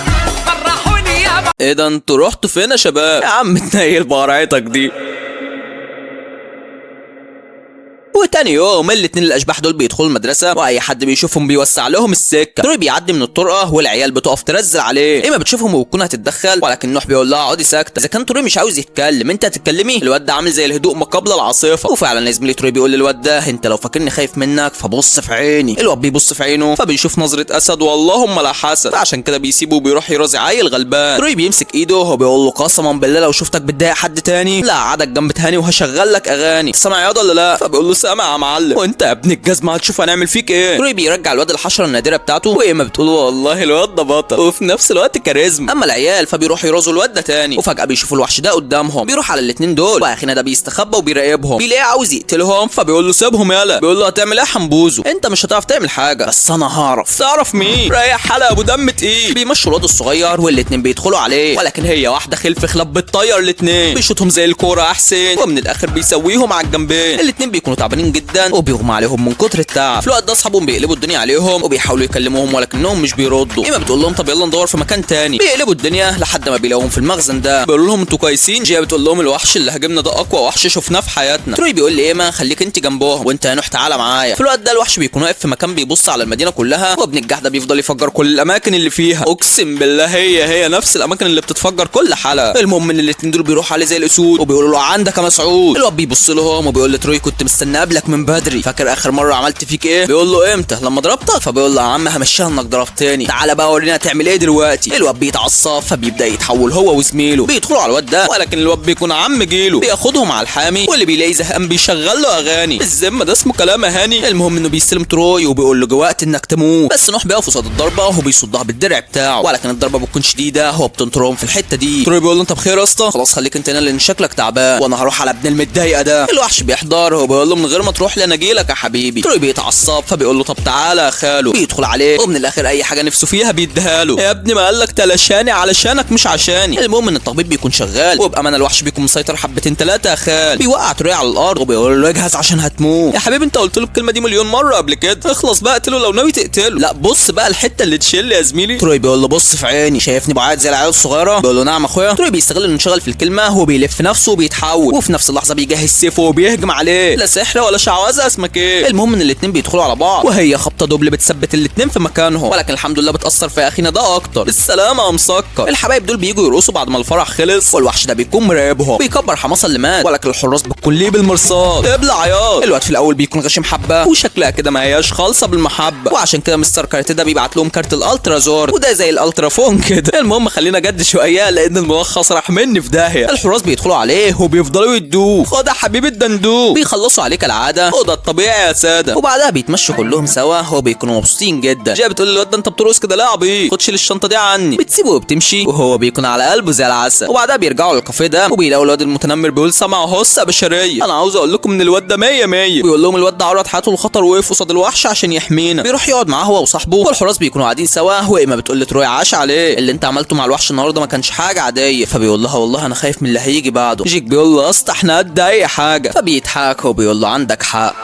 فرحوني يابا. ايه ده انتوا رحتوا فين يا شباب؟ يا عم تنيل بقرعتك دي. وتاني يوم الاتنين الاشباح دول بيدخلوا المدرسه، واي حد بيشوفهم بيوسع لهم السكه. تروي بيعدي من الطرقه والعيال بتقف ترزل عليه. اما بتشوفهم وبتكون هتتدخل، ولكن نوح بيقول لها اقعدي ساكته. اذا كان تروي مش عاوز يتكلم انت هتتكلمي. الواد ده عامل زي الهدوء ما قبل العاصفه. وفعلا يا زميلي تروي بيقول للواد ده انت لو فاكرني خايف منك فبص في عيني. الواد بيبص في عينه فبيشوف نظره اسد واللهم لا حسد، فعشان كده بيسيبه وبيروح يرازي عيل غلبان. تروي بيمسك ايده وبيقول له قسما بالله لو شفتك بتضايق حد تاني لا قعدك جنب تاني وهشغل لك اغاني. سامع ياض ولا لا؟ فبيقول له سامع يا معلم. انت يا ابن الجزمه هتشوف هنعمل فيك ايه. تروي بيرجع الواد الحشره النادره بتاعته، واما بتقول والله الواد ده بطل وفي نفس الوقت كاريزما. اما العيال فبيروحوا يرازوا الواد ده تاني، وفجاه بيشوفوا الوحش ده قدامهم. بيروح على الاثنين دول، واخينا ده بيستخبى وبيراقبهم. بيلاقيه عاوز يقتلهم، فبيقول له سيبهم يالا. بيقول له هتعمل ايه يا حنبوزو؟ انت مش هتعرف تعمل حاجه، بس انا هعرف. تعرف مين؟ رايح حلقه ابو دم تقيل. بيمشوا الواد الصغير والاثنين بيدخلوا عليه، ولكن هي واحده خلف خلاف بتطير الاثنين. بيشوطهم زي الكوره احسن، ومن الاخر بيسويهم على الجنبين. الاثنين بيكونوا تعبانين جدا وبيغمى عليهم من كتر التعب. في الوقت ده اصحابهم بيقلبوا الدنيا عليهم وبيحاولوا يكلموهم، ولكنهم مش بيردوا. اما بتقول لهم طب يلا ندور في مكان تاني. بيقلبوا الدنيا لحد ما بيلاقوهم في المخزن ده. بيقولوا لهم انتوا كويسين؟ جايه بتقول لهم الوحش اللي هاجمنا ده اقوى وحش شفناه في حياتنا. تروي بيقول لي ايما خليك انت جنبهم، وانت يا نوح تعالى معايا. في الوقت ده الوحش بيكون واقف في مكان بيبص على المدينه كلها، وابن الجح ده بيفضل يفجر كل الاماكن اللي فيها. اقسم بالله هي نفس الاماكن اللي بتتفجر كل حلقه. المهم ان الاثنين دول بيروحوا عليه زي الاسود، وبيقولوا له عندك يا مسعود. الواد بيبص لهم وبيقول لتروي كنت مستني قبلك من بدري، فاكر اخر مره عملت فيك ايه؟ بيقول له امتى؟ لما ضربتك. فبيقول له يا عم همشيها انك ضربتني، تعالى بقى ورينا هتعمل ايه دلوقتي. الواد بيتعصب فبيبدا يتحول هو وزميله. بيدخلوا على الواد ده، ولكن الواد بيكون عم جيله. بياخدهم على الحامي، واللي بيلاقي زهقان بيشغل له اغاني. الذمه ده اسمه كلام هاني. المهم انه بيستلم تروي وبيقول له جوقت انك تموت، بس نوح بيقف قصاد الضربه وهو بيصدها بالدرع بتاعه، ولكن الضربه بتكون شديده هو بتنطرهم في الحته دي. تروي بيقول له انت بخير يا اسطى؟ خلاص خليك انت هنا لان شكلك تعبان، وانا هروح على ابن المتضايقه ده. الوحش بيحضر وبيقول له من غير ما تروح لي انا جيلك يا حبيبي. تروي بيتعصب فبيقول له طب تعالى يا خاله. بيدخل عليه ومن الاخر اي حاجه نفسه فيها بيديها له. يا ابني ما قالك تلاشاني علشانك مش عشاني. المهم ان الطبيب بيكون شغال، وبامانه الوحش بيكون مسيطر حبتين ثلاثه يا خال. بيوقع تروي على الارض وبيقول له اجهز عشان هتموت. يا حبيبي انت قلت له الكلمه دي مليون مره قبل كده، اخلص بقى اقتله لو ناوي تقتله. لا بص بقى الحته اللي تشيل يا زميلي. تروي بيقول له بص في عيني، شايفني بعيط زي العيال الصغيره؟ بيقول له نعم اخويا. تروي بيستغل انه انشغل في الكلمه، هو بيلف نفسه وبيتحول، وفي نفس اللحظه بيجهز سيفه وبيهجم عليه. لا سحر ولا شعوذه اسمك ايه. المهم ان الاثنين بيدخلوا على بعض، وهي خبطه دبل بتثبت الاثنين في مكانهم، ولكن الحمد لله بتاثر في اخينا ده اكتر. السلامه يا مسكر. الحبايب دول بييجوا يرقصوا بعد ما الفرح خلص، والوحش ده بيكون مراقبهم. بيكبر حماسه اللي مات، ولكن الحراس بتكون ليه بالمرصاد. ابلع عياط. الواد في الاول بيكون غشيم حبه، وشكلها كده ما هياش خالصه بالمحبه، وعشان كده مستر كارت ده بيبعت لهم كارت الالترا زور، وده زي الالترا فون كده. المهم خلينا جد شويه لان الملخص راح مني في داهيه. الحراس بيدخلوا عليه وبيفضلوا يدوه خد يا حبيبي الدندوق. بيخلصوا عليه كالعاده، وده الطبيعي يا ساده، وبعدها بيتمشوا كلهم سوا وبيكونوا مبسوطين جدا. جايه بتقول للواد ده انت بترقص كده لا يا عبيط، خد شيل الشنطه دي عني. بتسيبه وبتمشي وهو بيكون على قلبه زي العسل. وبعدها بيرجعوا للكافيه ده وبيلاقوا الواد المتنمر بيقول سمع هصه بشريه، انا عاوز اقول لكم ان الواد ده 100 100. بيقول لهم الواد ده عرض حياته للخطر ووقف قصاد الوحش عشان يحمينا. بيروح يقعد معاه هو وصاحبه، والحراس بيكونوا قاعدين سوا، واما بتقول لتروي عاش عليه اللي انت عملته مع الوحش النهارده ما كانش حاجه عاديه. فبيقول لها والله انا خايف من اللي هيجي بعده. جيك بيقول له اسطى احنا قد اي حاجه. فبيضحك وبيقول له عندك حق.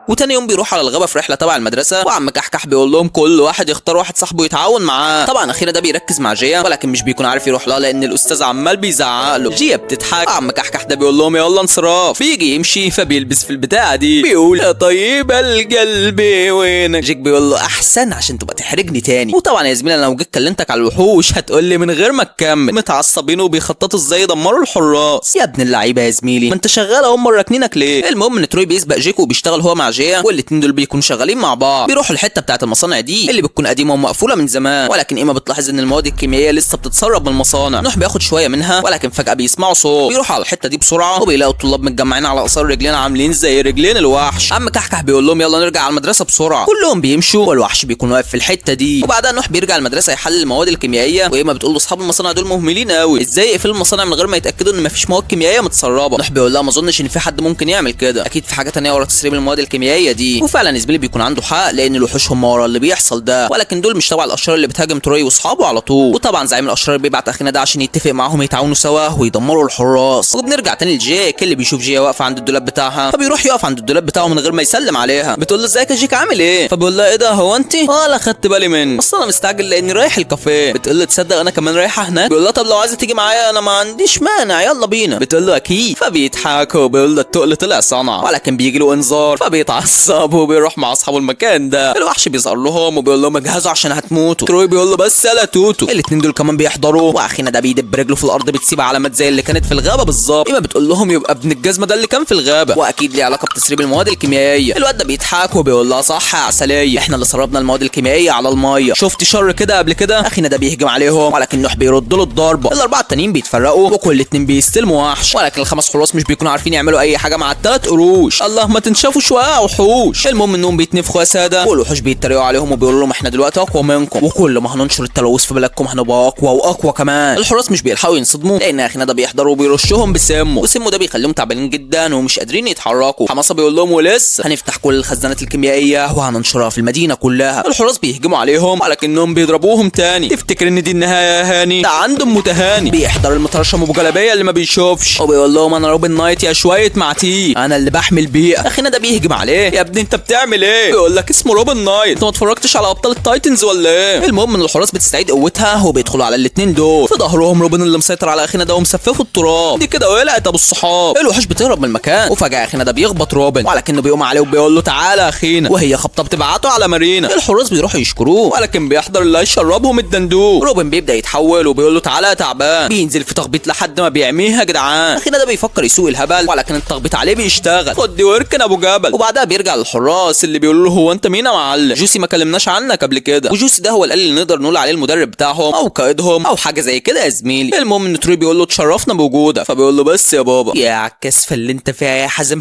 وتاني يوم بيروح على الغابه في رحله تبع المدرسه، وعم كحكح بيقول لهم كل واحد يختار واحد صاحبه يتعاون معاه. طبعا اخيرا ده بيركز مع جيا، ولكن مش بيكون عارف يروح لها لان الاستاذ عمال بيزعق له. جيا بتضحك، عم كحكح ده بيقول لهم يلا انصراف. بيجي يمشي فبيلبس في البتاعه دي، بيقول يا طيب القلب وينك. جيك بيقول له احسن عشان تبقى تحرجني تاني. وطبعا يا زميلي انا لو جيت كلمتك على الوحوش هتقول لي من غير ما تكمل. متعصبين وبيخططوا ازاي يدمروا الحراس. يا ابن اللعيبه يا زميلي ما انت شغال اهو، راكنينك ليه؟ المهم ان تروي بيسبق جيك وبيشتغل هو مع مع جيا، والاتنين دول بيكونوا شغالين مع بعض. بيروحوا الحته بتاعه المصانع دي اللي بتكون قديمه ومقفوله من زمان، ولكن ايما بتلاحظ ان المواد الكيميائيه لسه بتتسرب من المصانع. نوح بياخد شويه منها، ولكن فجاه بيسمعوا صوت. بيروحوا على الحته دي بسرعه وبيلاقوا الطلاب متجمعين على اثار رجلين عاملين زي رجلين الوحش. عم كحكح بيقول لهم يلا نرجع على المدرسه بسرعه. كلهم بيمشوا والوحش بيكون واقف في الحته دي. وبعدها نوح بيرجع المدرسه يحلل المواد الكيميائيه، وايما بتقول له اصحاب المصانع دول مهملين قوي، ازاي يقفلوا المصانع من غير ما يتاكدوا ان مفيش مواد كيميائيه متسربه. نوح بيقول لها ما اظنش ان في حد ممكن يعمل كده، اكيد في حاجه تانية ورا تسريب المواد الكيميائيه دي. وفعلا زميلي بيكون عنده حق، لان الوحوش هم ورا اللي بيحصل ده، ولكن دول مش تبع الاشرار اللي بتهاجم تروي واصحابه على طول. وطبعا زعيم الاشرار بيبعت اخينا ده عشان يتفق معاهم يتعاونوا سوا ويدمروا الحراس. وبنرجع تاني لجيك اللي بيشوف جيا واقفه عند الدولاب بتاعها، فبيروح يقف عند الدولاب بتاعه من غير ما يسلم عليها. بتقول له ازيك يا جيك عامل ايه؟ فبيقول لها ايه ده هو انت؟ لا خدت بالي منك، اصل انا مستعجل لاني رايح الكافيه. بتقول له تصدق انا كمان رايحه هناك؟ بيقول لها طب لو عايزه تيجي معايا انا ما عنديش مانع يلا بينا. بتقول له اكيد. فبيضحك وبيقول له التقل طلع صنع، ولكن بيجي له انذار فبيتعصب وبيروح مع اصحابه المكان ده. الوحش بيظهر لهم وبيقول لهم اجهزوا عشان هتموتوا. تروي بيقول له بس يلا توتو. الاتنين دول كمان بيحضروا، واخينا ده بيدب رجله في الارض بتسيب علامات زي اللي كانت في الغابه بالظبط. ايما بتقول لهم يبقى ابن الجزمه ده اللي كان في الغابه، واكيد ليه علاقه بتسريب المواد الكيميائيه. الواد ده بيضحك وبيقول لها صح يا عسليه، احنا اللي سربنا المواد الكيميائيه على الميه، شفت شر كده قبل كده. اخينا ده بيهجم عليهم، ولكن نوح بيرد له الضربه. الاربعه التانيين بيتفرقوا وكل اتنين بيستلموا وحش، ولكن الخمس حراس مش بيكونوا عارفين يعملوا اي حاجه مع الثلاث قروش. الله ما تنشافوا شويه يا وحوش. المهم انهم بيتنفخوا يا ساده، والوحوش بيتريقوا عليهم وبيقولوا لهم احنا دلوقتي اقوى منكم، وكل ما هننشر التلوث في بلدكم هنبقى اقوى واقوى كمان. الحراس مش بيلحقوا ينصدموا لان اخينا ده بيحضروا وبيرشهم بسمه، وسمه ده بيخليهم تعبانين جدا ومش قادرين يتحركوا. حماسه بيقول لهم ولسه هنفتح كل الخزانات الكيميائيه وهننشرها في المدينه كلها. الحراس بيهجموا عليهم ولكنهم بيضربوهم تاني. تفتكر ان دي النهايه يا هاني؟ ده عندهم متهاني بيحضر المترشم ابو جلابيه اللي ما بيشوفش، وبيقول لهم انا روبن نايت يا شويه معتيه، انا اللي بحمي البيئه. اخينا ده بيهجم عليه يا ابني انت بتعمل ايه؟ بيقول لك اسمه روبن نايت، انت ما اتفرجتش على ابطال التايتنز ولا ايه؟ المهم ان الحراس بتستعيد قوتها وبيدخلوا على الاتنين دول. في ظهرهم روبن اللي مسيطر على اخينا ده ومسففه التراب. دي كده ولعت ابو الصحاب. الوحوش بتهرب من المكان، وفجاه اخينا ده بيخبط روبن، ولكنه بيقوم عليه وبيقول له تعالى يا اخينا، وهي خبطه بتبعته على مارينا. الحراس بيروحوا يشكروه، ولكن بيحضر اللي هيشربهم الدندور. روبن بيبدا يتحول وبيقول له تعالى يا تعبان، بينزل في تخبيط لحد ما بيعميها يا جدعان. اخينا ده بيفكر يسوق الهبل، ولكن التخبيط عليه بيشتغل. خد دي واركن ابو جبل. وبعدها بيرجع للحراس اللي بيقولوا له هو انت مين يا معلم؟ جوسي ما كلمناش عنك قبل كده، وجوسي ده هو اللي نقدر نقول عليه المدرب بتاعهم او قائدهم او حاجه زي كده يا زميلي. المهم ان تروي بيقول له اتشرفنا بوجودك، فبيقول له بس يا بابا يا عالكسفه اللي انت فيها يا حازم.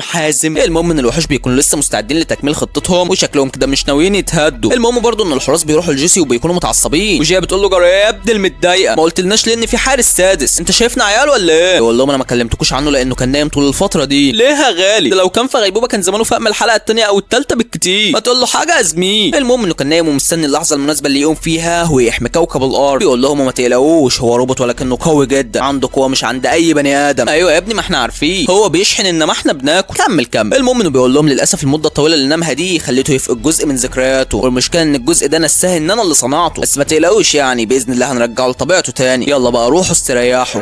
المهم ان الوحوش بيكونوا لسه مستعدين لتكميل خطتهم وشكلهم كده مش ناويين يتهدوا. المهم برضو ان الحراس بيروحوا لجوسي وبيكونوا متعصبين، وجيا بتقول له جرى يا ابن المتضايقه ما قلتلناش ليه ان في حارس سادس؟ انت شايفنا عيال ولا ايه؟ يقول لهم انا ما كلمتكوش عنه لانه كان نايم طول الفتره دي. ليه يا غالي؟ ده لو كان في غيبوبه كان زمانه فاهم الحلقه الثانيه او الثالثه بالكتير، ما تقول له حاجه يا زميل. المهم انه كان نايم ومستني اللحظه المناسبه اللي يقوم فيها ويحمي كوكب الارض. بيقول لهم ما تقلقوش هو روبوت ولكنه قوي جدا، عنده قوه مش عند اي بني ادم. ايوه يا ابني ما احنا عارفين، هو بيشحن انما احنا بناكل. كمل. المهم انه بيقول لهم للاسف المده الطويله اللي نامها دي خليته يفقد جزء من ذكرياته، والمشكله ان الجزء ده نساه ان انا اللي صنعته، بس ما تقلقوش يعني باذن الله هنرجعه لطبيعته تاني. يلا بقى روحوا استريحوا.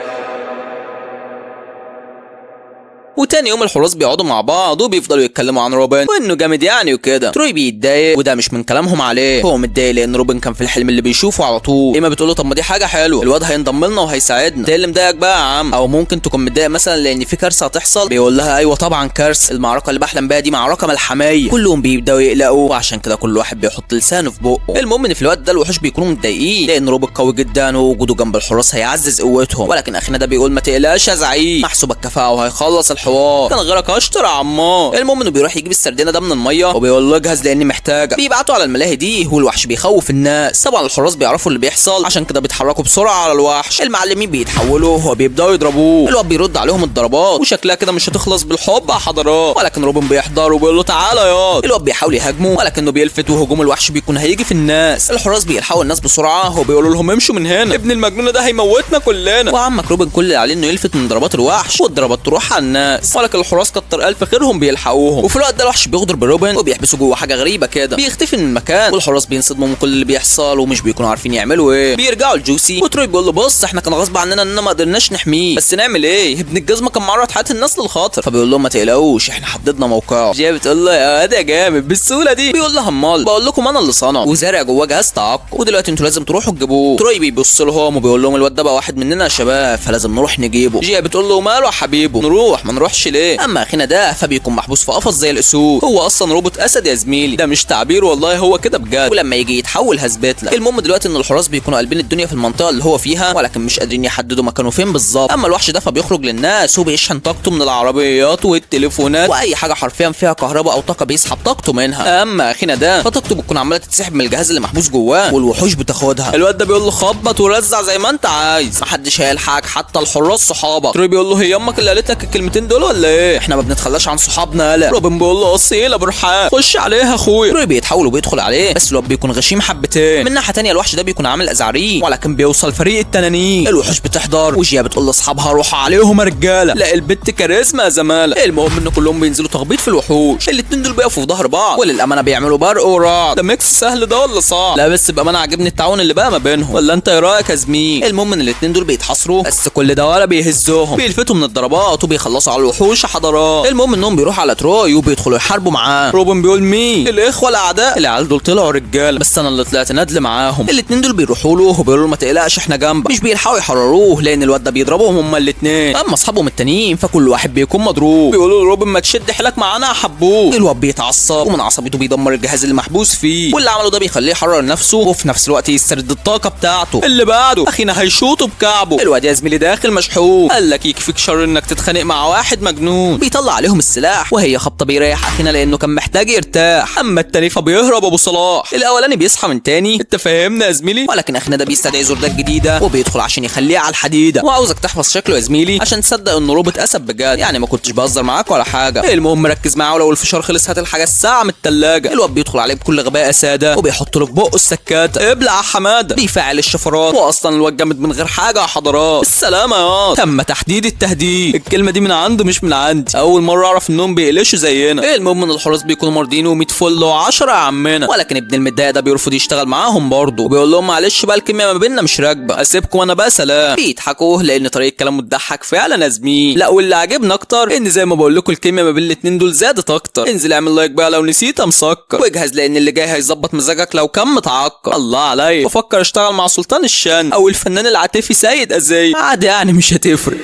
وتاني يوم الحراس بيقعدوا مع بعض وبيفضلوا يتكلموا عن روبن وانه جامد يعني وكده. تروي بيتضايق وده مش من كلامهم عليه، هو متضايق لان روبن كان في الحلم اللي بيشوفه على طول. ايما بتقول له طب ما دي حاجه حلوه، الواد هينضم لنا وهيساعدنا. ده اللي مضايقك بقى يا عم؟ او ممكن تكون متضايق مثلا لان في كارثه هتحصل؟ بيقول لها ايوه طبعا كارثه، المعركه اللي بحلم بيها دي معركه ملحميه. كلهم بيبداوا يقلقوا وعشان كده كل واحد بيحط لسانه في بقه. المهم ان في الوقت ده الوحوش بيكونوا متضايقين لان روبن قوي جدا ووجوده جنب الحراس هيعزز قوتهم، ولكن اخينا ده بيقول ما تقلقش يا زعيم، محسوب الكفاءه وهيخلص الحوار، كان غيرك اشطر يا عمار. المهم انه بيروح يجيب السردينه ده من الميه وبيقول له اجهز لاني محتاجه. بيبعتوا على الملاهي دي والوحش بيخوف الناس. طبعا الحراس بيعرفوا اللي بيحصل عشان كده بيتحركوا بسرعه على الوحش. المعلمين بيتحولوا وبيبداوا يضربوه، الواد بيرد عليهم الضربات وشكلها كده مش هتخلص بالحب يا حضرات، ولكن روبن بيحضر وبيقول له تعالى ياض. الواد بيحاول يهاجمه ولكنه بيلفت وهجوم الوحش بيكون هيجي في الناس. الحراس بيلحقوا الناس بسرعه وبيقولوا لهم امشوا من هنا، ابن المجنون ده هيموتنا كلنا. وعمك روبن كل اللي عليه انه يلفت من ضربات الوحش والضربات تروح على الناس، ولكن الحراس كتر الف خيرهم بيلحقوهم. وفي الوقت ده الوحش بيغدر بروبن وبيحبسه جوه حاجه غريبه كده، بيختفي من المكان والحراس بينصدموا من كل اللي بيحصل ومش بيكونوا عارفين يعملوا ايه. بيرجعوا لجوسي وتروي بيقول له بص احنا كان غصب عننا اننا ما قدرناش نحميه، بس نعمل ايه؟ ابن الجزمه كان معرض حياه الناس للخطر. فبيقول لهم ما تقلقوش احنا حددنا موقعه. جايه بتقول له يا واد يا جامد بالسهوله دي؟ بيقول لها امال بقول لكم انا اللي صنعه وزارع جواه جهاز تعقب، ودلوقتي انتوا لازم تروحوا تجيبوه. تروي بيبص لهم وبيقول لهم الواد ده بقى واحد مننا يا شباب فلازم نروح نجيبه. جايه بتقول له ماله يا حبيبه؟ نروح ما نروحش ليه؟ اما اخينا ده فبيكون محبوس في قفص زي الاسود. هو اصلا روبوت اسد يا زميلي، ده مش تعبير والله، هو كده بجد. ولما يجي يتحول هثبت لك. المهم دلوقتي ان الحراس بيكونوا قلبين الدنيا في المنطقه اللي هو فيها، ولكن مش قادرين يحددوا مكانه فين بالظبط. اما الوحش ده فبيخرج للناس وبيشحن طاقته من العربيات والتليفونات واي حاجه حرفيا فيها كهرباء او طاقه بيسحب طاقته منها. اما اخينا ده فطاقته بتكون عماله تتسحب من الجهاز اللي محبوس جواه والوحوش بتاخدها. الواد ده بيقول له خبط ورزع زي ما انت عايز، محدش هيلحقك حتى الحراس صحابك. تروي بيقول له هي امك اللي قالت لك الكلمتين دول ولا ايه؟ احنا ما بنتخلاش عن صحابنا. لا روبن بيقول له اصيله برحان خش عليها اخويا. تروي بيتحول وبيدخل عليه، بس الواد بيكون غشيم حبتين. من ناحيه ثانيه الوحش ده بيكون عامل ازعريه، ولكن بيوصل فريق التنانين. الوحوش بتحضر وجيا بتقول لاصحابها روحوا عليهم يا رجاله، لا البت كاريزما يا زماله. المهم ان كلهم بينزلوا تخبيط في الوحوش. الاتنين دول بيقفوا في ظهر بعض وللامانه بيعملوا برق ورعد. ده ميكس سهل ده ولا صعب؟ لا بس بامانه عاجبني التعاون اللي بقى ما بينهم، ولا انت ايه رايك يا زميل؟ المهم ان الاتنين دول بيتحاصروا، بس كل ده ولا بيهزوهم، بيلفتوا من الضربات وبيخلصوا على الوحوش حضرات. المهم انهم بيروحوا على تروي وبيدخلوا يحاربوا معاه. روبن بيقول مين؟ الاخوه الاعداء. العيال دول طلعوا رجاله بس انا اللي طلعت ندل معاهم. الاتنين دول بيروحوا له وبيقولوا له ما تقلقش احنا جنبك. مش بيلحقوا يحرروه لان الواد ده بيضربهم هما الاتنين. اما اصحابهم التانيين فكل واحد بيكون مضروب. بيقولوا له روبن ما تشد حيلك معانا يا حبوب. الواد بيتعصب ومن عصبيته بيدمر الجهاز اللي محبوس فيه، واللي عمله ده بيخليه يحرر نفسه وفي نفس الوقت يسترد الطاقه بتاعته. اللي بعده اخينا هيشوطه بكعبه. الواد يا زميلي داخل مشحون، قال لك يكفيك شر انك تتخانق مع واحد مجنون. بيطلع عليهم السلاح وهي خبطه بيريح اخينا لانه كان محتاج يرتاح. اما التاني فبيهرب ابو صلاح. الاولاني بيصحى من تاني، انت فاهمنا يا زميلي، ولكن اخينا ده بيستدعي زردات جديده وبيدخل عشان يخليه على الحديده. وعاوزك تحفظ شكله يا زميلي عشان تصدق انه روبوت اسد بجد، يعني ما كنتش بهزر معاك ولا حاجه. المهم ركز معاه، ولو الفشار خلص هات الحاجه الساعه من الثلاجه. الواد بيدخل عليه بكل غباء ساده وبيحط له في بقه السكاته. ابلع يا حماده. بيفعل الشفرات، واصلا الواد جامد من غير حاجه يا حضرات. السلامه يا تم تحديد التهديد. الكلمه دي من عنده مش من عندي، اول مره اعرف انهم بيقلشوا زينا. المهم ان الحراس بيكونوا مرضيين و100 فل و10 يا عمنا، ولكن ابن المتضايق ده بيرفض يشتغل معاهم برضه وبيقول لهم معلش بقى الكيمياء ما بيننا مش راكبه، اسيبكم انا بقى سلام. بيضحكوا لان طريقه كلامه تضحك فعلا يا زميل. لا واللي عجبني اكتر ان زي ما بقول لكم الكيمياء ما بين الاتنين دول زادت اكتر. انزل اعمل لايك بقى لو نسيت مسكر، واجهز لان اللي جاي هيظبط مزاجك لو كان متعكر. الله عليا بفكر اشتغل مع سلطان الشن او الفنان العاطفي سيد ازاي، عادي يعني مش هتفرق.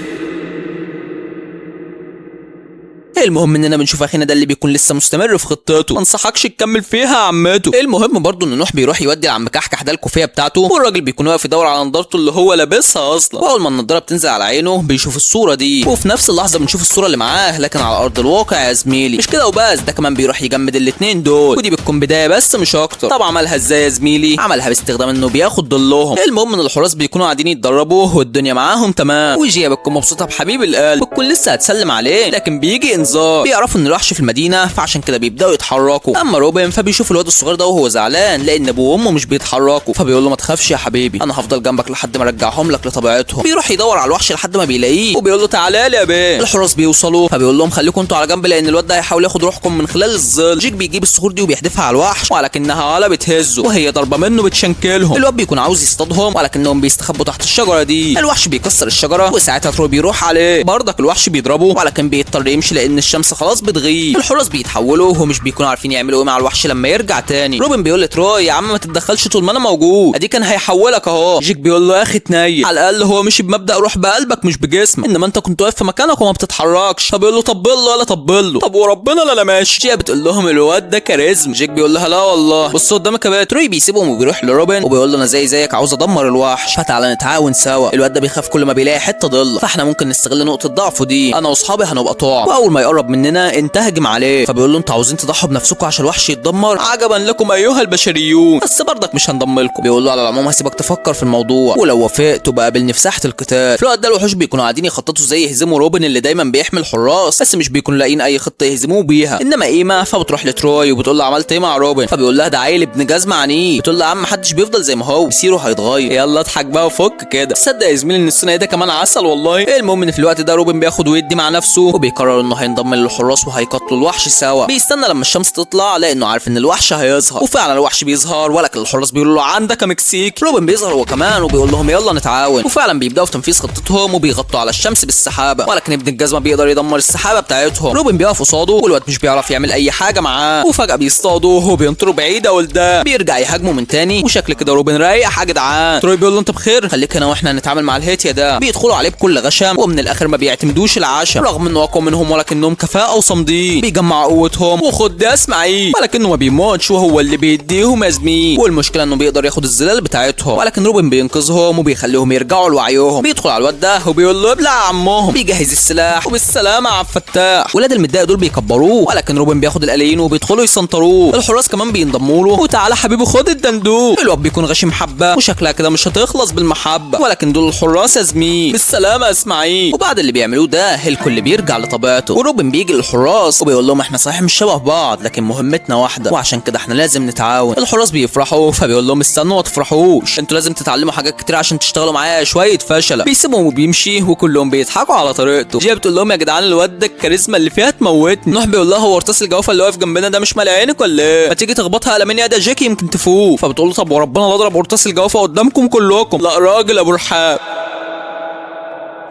المهم اننا بنشوف اخينا ده اللي بيكون لسه مستمر في خطته، ما انصحكش تكمل فيها يا عمته. المهم برضه ان نوح بيروح يودي لعم كحكح ده الكوفيه بتاعته، والراجل بيكون واقف يدور على نضارته اللي هو لابسها اصلا. واول ما النضاره بتنزل على عينه بيشوف الصوره دي، وفي نفس اللحظه بنشوف الصوره اللي معاه لكن على ارض الواقع يا زميلي. مش كده وبس، ده كمان بيروح يجمد الاتنين دول، ودي بتكون بدايه بس مش اكتر. طب عملها ازاي يا زميلي؟ عملها باستخدام انه بياخد ضلهم. المهم ان الحراس بيكونوا قاعدين يتدربوا والدنيا معاهم تمام، وجيا بتكون مبسوطه بحبيب القلب، بتكون لسه هتسلم عليه لكن بيجي انذار. بيعرفوا ان الوحش في المدينه فعشان كده بيبداوا يتحركوا. اما روبن فبيشوف الواد الصغير ده وهو زعلان لان ابوه وامه مش بيتحركوا، فبيقول له ما تخافش يا حبيبي انا هفضل جنبك لحد ما ارجعهم لك لطبيعتهم. بيروح يدور على الوحش لحد ما بيلاقيه وبيقول له تعالى لي يا بيه. الحراس بيوصلوا فبيقول لهم خليكم انتوا على جنب لان الواد ده هيحاول ياخد روحكم من خلال الظل. جيك بيجيب الصخور دي وبيحدفها على الوحش ولكنها ولا بتهزه وهي ضربه منه بتشنكلهم. الواد بيكون عاوز يصطادهم ولكنهم بيستخبوا تحت الشجره دي. الوحش بيكسر الشجره وساعتها تروي بيروح عليه، برضك الوحش بيضربه ولكن بيضطر يمشي لان الشمس خلاص بتغيب. الحراس بيتحولوا وهم مش بيكونوا عارفين يعملوا ايه مع الوحش لما يرجع تاني. روبن بيقول لتروي يا عم ما تتدخلش طول ما انا موجود، ادي كان هيحولك اهو. جيك بيقول له يا اخي تنيل، على الاقل هو مشي بمبدا روح بقلبك مش بجسمك، انما انت كنت واقف في مكانك وما بتتحركش. فبيقول له طبل له ولا طبل له، طب وربنا لا انا ماشي. جيا بتقول لهم الواد ده كاريزم. جيك بيقول لها لا والله بص قدامك يا بيه. تروي بيسيبهم وبيروح لروبن وبيقول له انا زيك عاوز ادمر الوحش، فتعالى نتعاون سوا. الواد ده بيخاف كل ما بيلاقي حته ضله، فاحنا ممكن نستغل نقطه ضعفه دي، انا واصحابي هنبقى طاع، واول ما يقرب مننا انت هجم عليه. فبيقول له انتوا عاوزين تضحوا بنفسكم عشان الوحش يتدمر؟ عجبا لكم ايها البشريون، بس برضك مش هنضم لكم. بيقول له على العموم هسيبك تفكر في الموضوع ولو وافقت تبقى قابلني في ساحه القتال. في الوقت ده الوحوش بيكونوا قاعدين يخططوا زي يهزموا روبن اللي دايما بيحمل حراس، بس مش بيكونوا لاقيين اي خطه يهزموه بيها. انما ايما فبتروح لتروي وبتقول له عملت ايه مع روبن؟ فبيقول لها ده عيل ابن جزمه عنيد. بتقول له يا عم محدش بيفضل زي ما هو، مسيره هيتغير، يلا اضحك بقى وفك كده. تصدق يا زميلي ان الثنائي ده كمان عسل والله. المهم ان في الوقت ده روبن بياخد ويدي مع نفسه وبيقرر انه بينضم للحراس وهيقتلوا الوحش سوا. بيستنى لما الشمس تطلع لانه عارف ان الوحش هيظهر، وفعلا الوحش بيظهر، ولكن الحراس بيقولوا له عندك يا مكسيكي. روبن بيظهر هو كمان وبيقول لهم يلا نتعاون، وفعلا بيبداوا في تنفيذ خطتهم وبيغطوا على الشمس بالسحابه، ولكن ابن الجزمه بيقدر يدمر السحابه بتاعتهم. روبن بيقف قصاده والواد مش بيعرف يعمل اي حاجه معاه، وفجاه بيصطادوه وبينطروا بعيد قدام. بيرجع يهاجموا من تاني، وشكل كده روبن رايح يا جدعان. تروي بيقول له انت بخير، خليك هنا واحنا هنتعامل مع الهيتيا ده. بيدخلوا عليه بكل غشم، ومن الاخر ما بيعتمدوش العشم رغم انه اقوى منهم، ولكنهم كفاءه وصامدين. بيجمعوا قوتهم وخد ده اسماعيل، ولكنه ما بيموتش وهو اللي بيديهم يا زميل. والمشكله انه بيقدر ياخد الظلال بتاعتهم، ولكن روبن بينقذهم وبيخليهم يرجعوا لوعيهم. بيدخل على الواد ده وبيقول له ابلع عمهم. بيجهز السلاح وبالسلامه يا عبد الفتاح. ولاد المتضايق دول بيكبروه، ولكن روبن بياخد الاليين وبيدخلوا يسنطروه. الحراس كمان بينضموا له وتعالى حبيبي خد الدندوق. الواد بيكون غشيم حبه وشكلها كده مش هتخلص بالمحبه، ولكن دول الحراس يا زميل. بالسلامه يا اسماعيل. وبعد اللي بيعملوه ده الكل بيرجع لطبيعته، وروبن بيجي للحراس وبيقول لهم احنا صحيح مش شبه بعض لكن مهمتنا واحده، وعشان كده احنا لازم نتعاون. الحراس بيفرحوا فبيقول لهم استنوا ما تفرحوش، انتوا لازم تتعلموا حاجات كتير عشان تشتغلوا معايا شويه فشله. بيسيبهم وبيمشي وكلهم بيضحكوا على طريقته. جيه بتقول لهم يا جدعان الواد ده الكاريزما اللي فيها تموتني. نوح بيقول لها هو ارتاس الجوافه اللي واقف جنبنا ده مش مال عينك ولا ايه؟ ما تيجي تخبطها على مني يا ده جاكي يمكن تفوق. فبتقول له طب وربنا لا اضرب ارتاس الجوافه قدامكم كلكم. لا راجل ابو رحاب.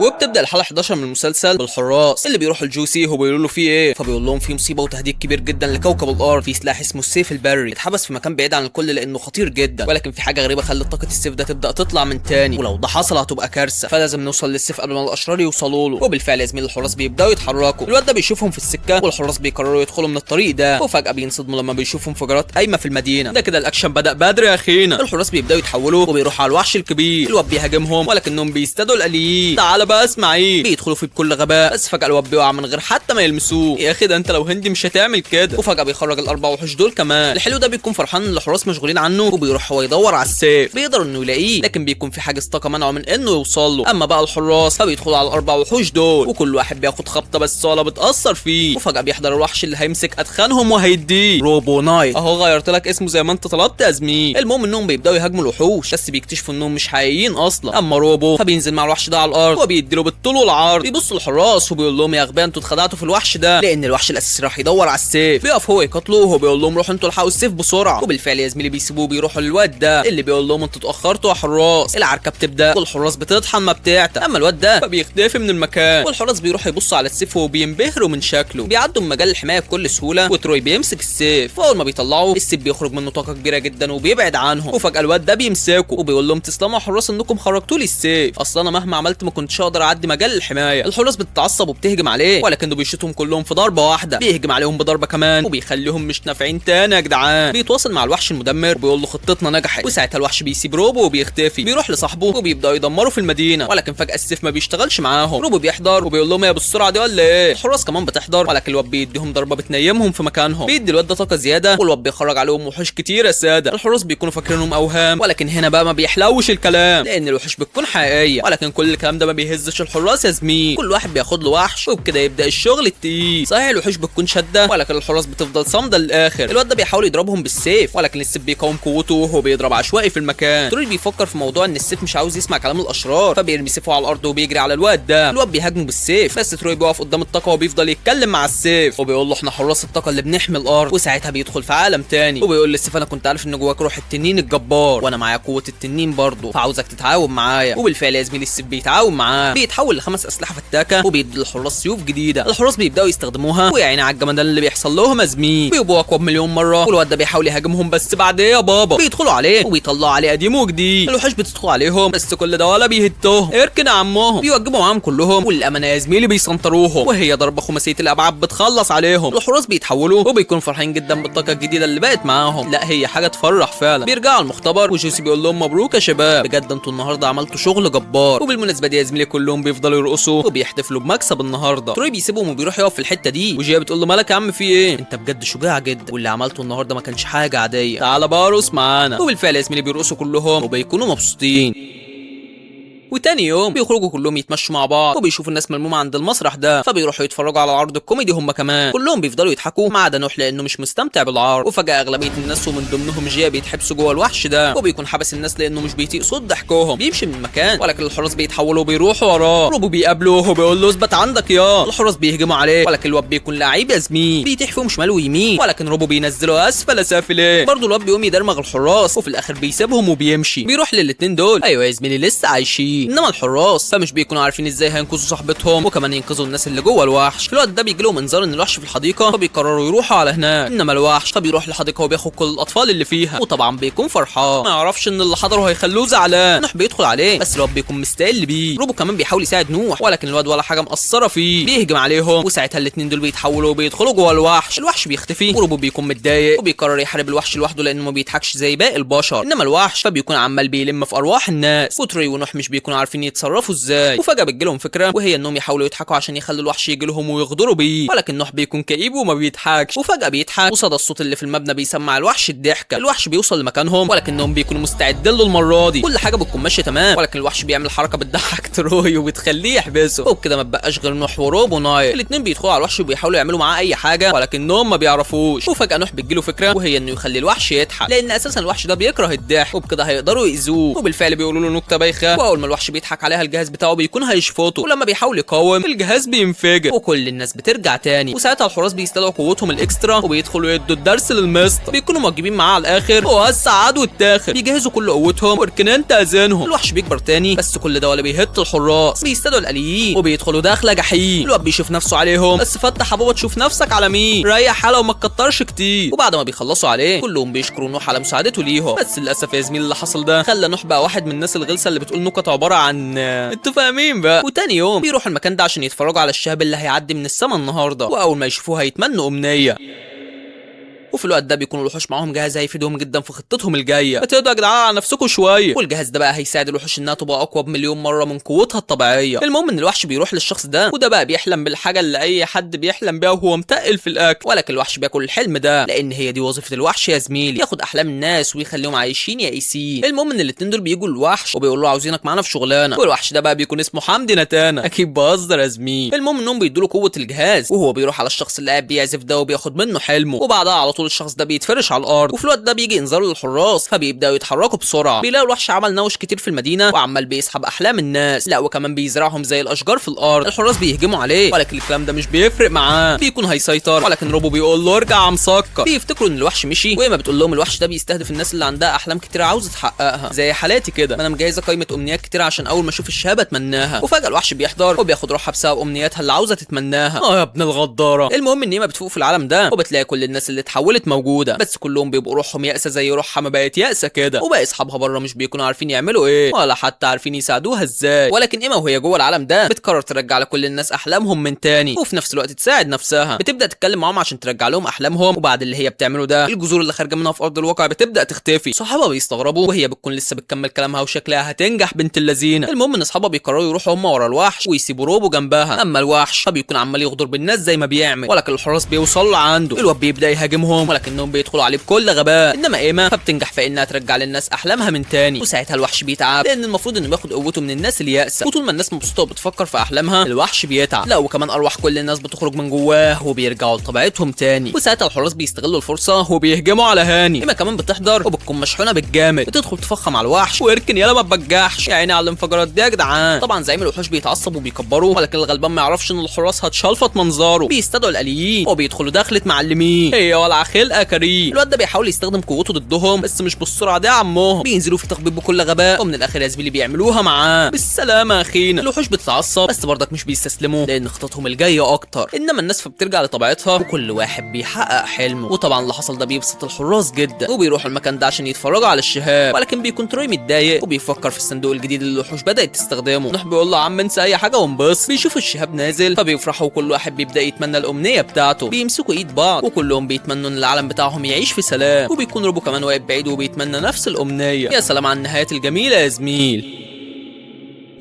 وبتبدا الحلقه 11 من المسلسل بالحراس اللي بيروحوا لجوسي وبيقولوا له في ايه، فبيقول لهم في مصيبه وتهديد كبير جدا لكوكب الارض. في سلاح اسمه السيف البري اتحبس في مكان بعيد عن الكل لانه خطير جدا، ولكن في حاجه غريبه خلت طاقه السيف ده تبدا تطلع من تاني، ولو ده حصل هتبقى كارثه، فلازم نوصل للسيف قبل ما الاشرار يوصلوا له. وبالفعل يا زميل الحراس بيبداوا يتحركوا. الواد ده بيشوفهم في السكه والحراس بيقرروا يدخلوا من الطريق ده، وفجاه بينصدموا لما بيشوفوا انفجارات قايمه في المدينه. ده كده الاكشن بدا بدري يا اخينا. الحراس بيبداوا يتحولوا وبيروحوا على الوحش الكبير. الواد بيهاجمهم ولكنهم بيستدوا الاليين. تعال بقى اسماعيل. بيدخلوا فيه بكل غباء، بس فجاه الواد بيقع من غير حتى ما يلمسوه. يا اخي ده انت لو هندي مش هتعمل كده. وفجاه بيخرج الاربع وحوش دول كمان. الحلو ده بيكون فرحان ان الحراس مشغولين عنه وبيروح هو يدور على السيف. بيقدر انه يلاقيه لكن بيكون في حاجز طاقه منعه من انه يوصل له. اما بقى الحراس فبيدخلوا على الاربع وحوش دول وكل واحد بياخد خبطه بس ولا بتاثر فيه. وفجاه بيحضر الوحش اللي هيمسك ادخانهم وهيديه روبو نايت. اهو غيرت لك اسمه زي ما انت طلبت يا زميل. المهم انهم بيبداوا يهاجموا الوحوش بس بيكتشفوا انهم مش حقيقيين اصلا. اما روبو فبينزل مع الوحش ده على الارض وبيديله بالطول والعرض. بيبصوا الحراس وبيقول لهم يا غبان انتوا اتخدعتوا في الوحش ده لان الوحش الاساسي راح يدور على السيف. بيقف هو يقتله وبيقول لهم روحوا انتوا الحقوا السيف بسرعه. وبالفعل يا زميلي بيسيبوه بيروحوا للواد ده اللي بيقول لهم انتوا اتاخرتوا يا حراس. العركه بتبدا والحراس بتطحن ما بتعتق. اما الواد ده فبيختفي من المكان والحراس بيروحوا يبصوا على السيف وبينبهروا من شكله. بيعدوا من مجال الحمايه بكل سهوله وتروي بيمسك السيف، واول ما بيطلعوا السيف بيخرج منه طاقه كبيره جدا وبيبعد عنهم. وفجاه الواد ده بيمسكه وبيقول لهم تسلموا يا حراس انكم خرجتوا لي السيف، اصلا انا مهما عملت ما كنتش اقدر اعدي مجال الحمايه. الحراس بتتعصب وبتهجم عليه ولكنه بيشوطهم كلهم في ضربه واحده. بيهجم عليهم بضربه كمان وبيخليهم مش نافعين تاني يا جدعان. بيتواصل مع الوحش المدمر وبيقول له خطتنا نجحت، وساعتها الوحش بيسيب روبو وبيختفي. بيروح لصاحبه وبيبداوا يدمروا في المدينه، ولكن فجاه السيف ما بيشتغلش معاهم. روبو بيحضر وبيقول لهم يا بالسرعه دي ولا ايه. الحراس كمان بتحضر ولكن الواد بيديهم ضربه بتنيمهم في مكانهم. بيدي الواد ده طاقه زياده والواد بيخرج عليهم وحوش كتير يا ساده. الحراس بيكونوا فاكرينهم اوهام، ولكن هنا بقى ما بيحلوش الكلام لان الوحوش بتكون حقيقيه. ولكن كل الكلام ده ما بيهزش الحراس يا زميل، كل واحد بياخد له وحش وبكده يبدا الشغل التقيل. صحيح الوحوش بتكون شده ولكن الحراس بتفضل صامده للاخر. الواد ده بيحاول يضربهم بالسيف ولكن السيف بيقاوم قوته وهو بيضرب عشوائي في المكان. تروي بيفكر في موضوع ان السيف مش عاوز يسمع كلام الاشرار، فبيرمي سيفه على الارض وبيجري على الواد ده. الواد بيهاجمه بالسيف بس تروي بيقف قدام الطاقه وبيفضل يتكلم مع السيف وبيقول له احنا حراس الطاقه اللي بنحمي الارض. وساعتها بيدخل في عالم تاني وبيقول للسيف انا كنت عارف ان جواك روح التنين الجبار وانا معايا قوه التنين برضه، فعاوزك تتعاون معايا. وبالفعل يا زميلي السيف بيتعاون معاه، بيتحول ل5 اسلحه فتاكه وبيدي للحراس سيوف جديده. الحراس بيبداوا يستخدموها ويا عيني على الجمدان اللي بيحصل لهم يا زميل. بيبقوا اقوى بمليون مره والواد ده بيحاول يهاجمهم بس بعد ايه يا بابا بيدخلوا عليه وبيطلعوا عليه قديم وجديد. الوحوش بتدخل عليهم بس كل ده ولا بيهتهم. اركن يا عمهم. بيوجبوا معاهم كلهم والامانه يا زميلي بيسنطروهم وهي ضربه خماسيه الابعاد بتخلص عليهم. الحراس بيتحولوا وبيكونوا فرحين جدا بالطاقه الجديده اللي بقت معاهم. لا هي حاجه تفرح فعلا. بيرجعوا المختبر وجوسي بيقول لهم مبروك يا شباب بجد انتوا النهارده عملتوا شغل جبار. وبالمناسبه دي يا زميلي كلهم بيفضلوا يرقصوا وبيحتفلوا بمكسب النهارده. تروي بيسيبهم وبيروح يقف في الحته دي وجيه بتقول له مالك يا عم في ايه انت بجد شجاع جدا واللي عملته النهارده ما كانش حاجه عاديه، تعالى بقى ارقص معانا. وبالفعل يا زميلي بيرقصوا كلهم وبيكونوا مبسوطين. وتاني يوم بيخرجوا كلهم يتمشوا مع بعض وبيشوفوا الناس ملمومه عند المسرح ده، فبيروحوا يتفرجوا على العرض الكوميدي هم كمان. كلهم بيفضلوا يضحكوا ما عدا نوح لانه مش مستمتع بالعرض. وفجاه اغلبيه الناس ومن ضمنهم جيا بيتحبسوا جوه الوحش ده، وبيكون حبس الناس لانه مش بيطيق صوت ضحكهم. بيمشي من المكان ولكن الحراس بيتحولوا وبيروحوا وراه. روبو بيقابلوه وبيقول له اثبت عندك يا. الحراس بيهجموا عليه ولكن الواد بيكون لعيب يا زميل، بيتيح فيهم شمال ويمين ولكن روبو بينزله اسفل سافلين. برضه الواد بيقوم يدرمغ الحراس وفي الاخر بيسيبهم وبيمشي. بيروح للاتنين دول ايوه يا زميلي لسه عايشين، انما الحراس فمش بيكونوا عارفين ازاي هينقذوا صاحبتهم وكمان ينقذوا الناس اللي جوه الوحش. في الوقت ده بيجي لهم انذار ان الوحش في الحديقه، فبيقرروا يروحوا على هناك. انما الوحش فبيروح الحديقه وبياخد كل الاطفال اللي فيها وطبعا بيكون فرحان، ما يعرفش ان اللي حضروا هيخلوه زعلان. نوح بيدخل عليه بس الواد بيكون مستقل بيه. روبو كمان بيحاول يساعد نوح ولكن الواد ولا حاجه مقصره فيه، بيهجم عليهم وساعتها الاتنين دول بيتحولوا وبيدخلوا جوه الوحش. الوحش بيختفي وروبو بيكون متضايق وبيقرر يحارب الوحش لوحده لانه ما بيضحكش زي باقي البشر. انما الوحش فبيكون عمال بيلم في ارواح الناس، وتري ونوح مش بيكونوا عارفين يتصرفوا ازاي. وفجاه بتجيلهم فكره وهي انهم يحاولوا يضحكوا عشان يخلوا الوحش يجي لهم ويغدروا بيه، ولكن نوح بيكون كئيب وما بيضحكش. وفجاه بيضحك وصدى الصوت اللي في المبنى بيسمع الوحش الضحكه. الوحش بيوصل لمكانهم ولكنهم بيكونوا مستعدين له المره دي. كل حاجه بتكون ماشيه تمام ولكن الوحش بيعمل حركه بتضحك تروي وبتخليه يحبسه، وبكده ما بقاش غير نوح وروبو نايل. الاثنين بيدخلوا على الوحش وبيحاولوا يعملوا معاه اي حاجه ولكنهم ما بيعرفوش. وفجاه نوح بتجيله فكره وهي انه يخلي الوحش يضحك لان اساسا الوحش ده بيكره الضحك، وبكده هيقدروا يأذوه. وبالفعل بيقولوا له نكته بايخه، واول ما الوحش بيضحك عليها الجهاز بتاعه بيكون هيشفطه، ولما بيحاول يقاوم الجهاز بينفجر وكل الناس بترجع تاني. وساعتها الحراس بيستدعوا قوتهم الاكسترا وبيدخلوا يدوا الدرس للمستر، بيكونوا موجبين معاه على الاخر ووسع عدو التاخر. بيجهزوا كل قوتهم واركنان تأذنهم. الوحش بيكبر تاني بس كل ده ولا بيهت الحراس، بيستدعوا الآليين وبيدخلوا داخله جحيم. الواد بيشوف نفسه عليهم بس فتح بابا تشوف نفسك على مين، ريح حاله وما تكترش كتير. وبعد ما بيخلصوا عليه كلهم بيشكروا نوح على مساعدته ليهم، بس للاسف يا زميل اللي حصل ده خلى نوح بقى واحد من الناس الغلسه اللي بتقول نكت عباره عن انتوا فاهمين بقى. وتاني يوم بيروحوا المكان ده عشان يتفرجوا على الشهاب اللي هيعدي من السما النهارده، واول ما يشوفوه هيتمنوا امنيه. وفي الوقت ده بيكونوا الوحوش معاهم جهاز هيفيدهم جدا في خطتهم الجايه. ما تهدوا يا جدعان على نفسكم شويه. والجهاز ده بقى هيساعد الوحوش انها تبقى اقوى بمليون مره من قوتها الطبيعيه. المهم ان الوحش بيروح للشخص ده وده بقى بيحلم بالحاجه اللي اي حد بيحلم بيها وهو متقل في الاكل، ولكن الوحش بياكل الحلم ده لان هي دي وظيفه الوحش يا زميلي، ياخد احلام الناس ويخليهم عايشين يائسين. المهم ان الاتنين دول بيجوا للوحش وبيقولوا له عاوزينك معانا في شغلانه، والوحش ده بقى بيكون اسمه حمدي نتانا، اكيد بهزر يا زميل. المهم انهم بيدوا له قوه الجهاز وهو بيروح على الشخص اللي قاعد بيعزف ده وبياخد منه حلمه، وبعدها على طول الشخص ده بيتفرش على الارض. وفي الوقت ده بيجي انذار للحراس فبيبداوا يتحركوا بسرعه. بيلاقوا الوحش عمل نوش كتير في المدينه وعمال بيسحب احلام الناس، لا وكمان بيزرعهم زي الاشجار في الارض. الحراس بيهجموا عليه ولكن الكلام ده مش بيفرق معاه، بيكون هيسيطر ولكن روبو بيقول له ارجع يا مسكر. بيفتكروا ان الوحش مشي وإيما بتقول لهم الوحش ده بيستهدف الناس اللي عندها احلام كتير عاوزه تحققها زي حالاتي كده، انا مجهزه قائمه امنيات كتير عشان اول ما اشوف الشهاب اتمناها. وفجاه الوحش بيحضر وبياخد روحها بسبب امنياتها اللي عاوزه تتمناها. يا ابن الغداره. المهم ان إيما بتفوق في العالم ده وبتلاقي كل الناس اللي اتحولت موجوده، بس كلهم بيبقوا روحهم يأسة زي روحها ما بقت يأسة كده، وباقي اصحابها بره مش بيكونوا عارفين يعملوا ايه ولا حتى عارفين يساعدوها ازاي. ولكن إيما وهي جوه العالم ده بتقرر ترجع لكل الناس احلامهم من تاني وفي نفس الوقت تساعد نفسها. بتبدا تتكلم معاهم عشان ترجع لهم احلامهم، وبعد اللي هي بتعمله ده الجذور اللي خارجه منها في ارض الواقع بتبدا تختفي. صحابها بيستغربوا وهي بتكون لسه بتكمل كلامها وشكلها هتنجح بنت اللذينه. المهم ان اصحابها بيقرروا يروحوا هم ورا الوحش ويسيبوا روبو جنبها، اما الوحش فبيكون عمال يغدر بالناس زي ما بيعمل، ولكن الحراس بيوصلوا عنده. الواد بيبدا يهاجمهم ولكنهم بيدخلوا عليه بكل غباء، انما إيما فبتنجح في انها ترجع للناس احلامها من تاني. وساعتها الوحش بيتعب لان المفروض انه ياخد قوته من الناس اليائسه، وطول ما الناس مبسوطه وبتفكر في احلامها الوحش بيتعب، لا وكمان ارواح كل الناس بتخرج من جواه وبيرجعوا لطبيعتهم تاني. وساعتها الحراس بيستغلوا الفرصه وبيهجموا على هاني. إيما كمان بتحضر وبتكون مشحونه بالجامد، بتدخل تفخم على الوحش ويركن يلا ما تبجحش يا عيني على الانفجارات دي يا جدعان. طبعا زعيم الوحوش بيتعصب وبيكبروا ولكن الغلبان ما يعرفش ان الحراس هتشلفط منظره. بيستدعوا الآليين وبيدخلوا دخلة معلمين هي ولا خلقه كريم. الواد ده بيحاول يستخدم قوته ضدهم بس مش بالسرعه دي يا عمهم، بينزلوا في تخبيط بكل غباء ومن الاخر يا زميلي بيعملوها معاه. بالسلامه يا اخينا. الوحوش بتتعصب بس برضك مش بيستسلموا لان خططهم الجايه اكتر، انما الناس فبترجع لطبيعتها وكل واحد بيحقق حلمه. وطبعا اللي حصل ده بيبسط الحراس جدا وبيروحوا المكان ده عشان يتفرجوا على الشهاب، ولكن بيكون تروي متضايق وبيفكر في الصندوق الجديد اللي الوحوش بدات تستخدمه. نوح بيقول له يا عم انسى اي حاجه وانبسط. بيشوفوا الشهاب نازل فبيفرحوا وكل واحد بيبدا يتمنى الامنيه بتاعته، بيمسكوا ايد بعض وكلهم بيتمنوا ان العالم بتاعهم يعيش في سلام، وبيكون روبو كمان واقف بعيد وبيتمنى نفس الامنيه. يا سلام على النهايات الجميله يا زميل.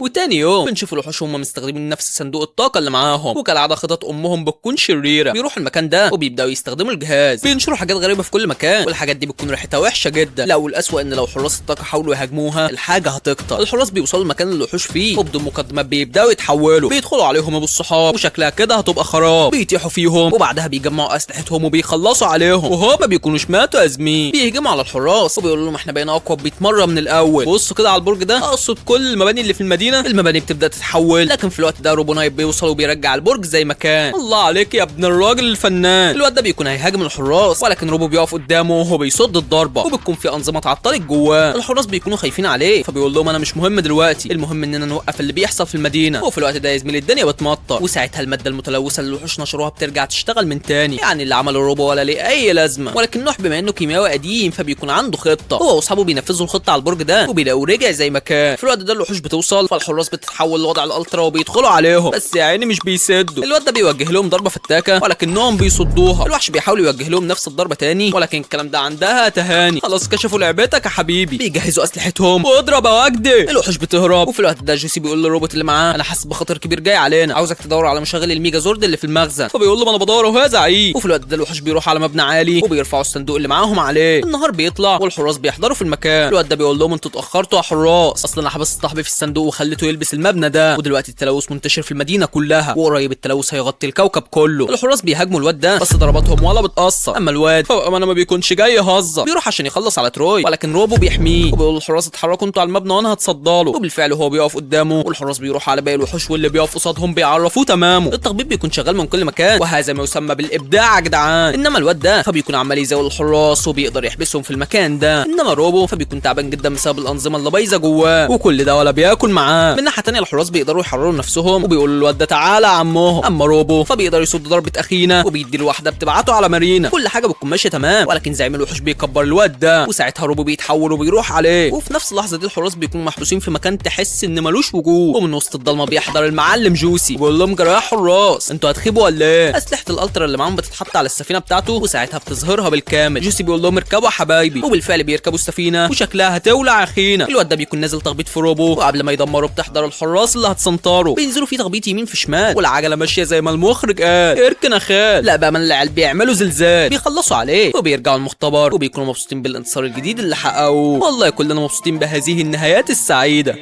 وتاني يوم بنشوف الوحوش هم مستخدمين نفس صندوق الطاقه اللي معاهم، وكالعاده خطط امهم بتكون شريره. بيروحوا المكان ده وبيبداوا يستخدموا الجهاز، بينشروا حاجات غريبه في كل مكان، والحاجات دي بتكون ريحتها وحشه جدا. لا والاسوأ ان لو حراس الطاقه حاولوا يهاجموها الحاجه هتقطع. الحراس بيوصلوا المكان اللي الوحوش فيه وبدون مقدمات بيبداوا يتحولوا، بيدخلوا عليهم ابو الصحاب وشكلها كده هتبقى خراب. بيطيحوا فيهم وبعدها بيجمعوا اسلحتهم وبيخلصوا عليهم، وهو ما بيكونوش ماتوا يا زميل. بيهجموا على الحراس وبيقولوا لهم احنا بقينا اقوى 100 مره من الاول. بصوا كده على البرج ده، اقصد كل المباني اللي في المدينه، المباني بتبدا تتحول. لكن في الوقت ده روبو نايت بيوصل وبيرجع البرج زي ما كان. الله عليك يا ابن الراجل الفنان. الواد ده بيكون هيهاجم الحراس، ولكن روبو بيقف قدامه وهو بيصد الضربه، وبتكون في انظمه اتعطلت جواه. الحراس بيكونوا خايفين عليه، فبيقول لهم انا مش مهم دلوقتي، المهم اننا نوقف اللي بيحصل في المدينه. وفي الوقت ده يا زميلي الدنيا بتمطر، وساعتها الماده المتلوثه اللي الوحوش نشروها بترجع تشتغل من تاني. يعني اللي عمله روبو ولا ليه اي لازمه، ولكن نوح بما انه كيميائي قديم فبيكون عنده خطه. هو واصحابه بينفذوا الخطه على البرج ده وبيلاقوا رجع زي ما كان. في الوقت ده الوحوش بتوصل، فالحراس بتتحول لوضع الالترا وبيدخلوا عليهم، بس يا عيني مش بيسدوا. الواد ده بيوجه لهم ضربه فتاكه ولكنهم بيصدوها. الوحش بيحاول يوجه لهم نفس الضربه تاني، ولكن الكلام ده عندها تهاني. خلاص كشفوا لعبتك يا حبيبي. بيجهزوا اسلحتهم واضرب يا وجدي. الوحوش بتهرب، وفي الوقت ده جوسي بيقول للروبوت اللي معاه انا حاسس بخطر كبير جاي علينا، عاوزك تدور على مشغل الميجا زورد اللي في المخزن. فبيقول له ما انا بدور اهو يا زعيم. وفي الوقت ده الوحوش بيروحوا على مبنى عالي وبيرفعوا الصندوق اللي معاهم عليه. النهار بيطلع والحراس بيحضروا في المكان. الواد ده بيقول لهم انتوا اتاخرتوا يا حراس، اصلا انا حبست صاحبي في الصندوق وخليته يلبس المبنى ده، ودلوقتي التلوث منتشر في المدينه كلها، وقريب التلوث هيغطي الكوكب كله. الحراس بيهاجموا الواد ده بس ضرباتهم ولا بتاثر. اما الواد فانا ما بيكونش جاي يهزر، بيروح عشان يخلص على تروي، ولكن روبو بيحميه وبيقول للحراس اتحركوا انتوا على المبنى وانا هتصدى له. وبالفعل هو بيقف قدامه، والحراس بيروحوا على باقي الوحوش واللي بيقف قصادهم بيعرفوه تمامه. التخبيط بيكون شغال من كل مكان، وهذا ما يسمى بالابداع يا جدعان. انما الواد ده فبيكون عمال يزاول الحراس وبيقدر يحبسهم في المكان ده. انما روبو فبيكون تعبان جدا بسبب الانظمه اللي بايظه جواه، وكل ده ولا بياكل معاه. من ناحيه ثانيه الحراس بيقدروا يحرروا نفسهم وبيقولوا للواد ده تعالى يا عمهم. اما روبو فبيقدر يصد ضربه اخينا وبيدي له واحده بتبعته على مارينا. كل حاجه بتكون ماشيه تمام، ولكن زعيم الوحوش بيكبر الواد ده، وساعتها روبو بيتحول وبيروح عليه. وفي نفس اللحظه دي الحراس بيكونوا محبوسين في مكان تحس ان ملوش وجود، ومن وسط الضلمه بيحضر المعلم جوسي بيقول لهم جراح حراس انتوا هتخيبوا ولا ايه؟ اسلحه الالترا اللي معاهم بتتحط على السفينه بتاعته، وساعتها بتظهرها بالكامل. جوسي بيقول لهم اركبوا يا حبايبي، وبالفعل بيركبوا السفينه وشكلها هتولع اخينا. الواد ده بيكون نازل تخبيط في روبو، وقبل ما يدمروا بتحضر الحراس اللي هتسنطروا. بينزلوا فيه تخبيط يمين في شمال، والعجله ماشيه زي ما المخرج قال اركن يا خال. لا بقى من العيال بيعملوا زلزال، بيخلصوا عليه وبيرجعوا المختبر وبيكونوا مبسوطين بالانتصار الجديد اللي حققوه. والله كلنا مبسوطين بهذه النهايات السعيده.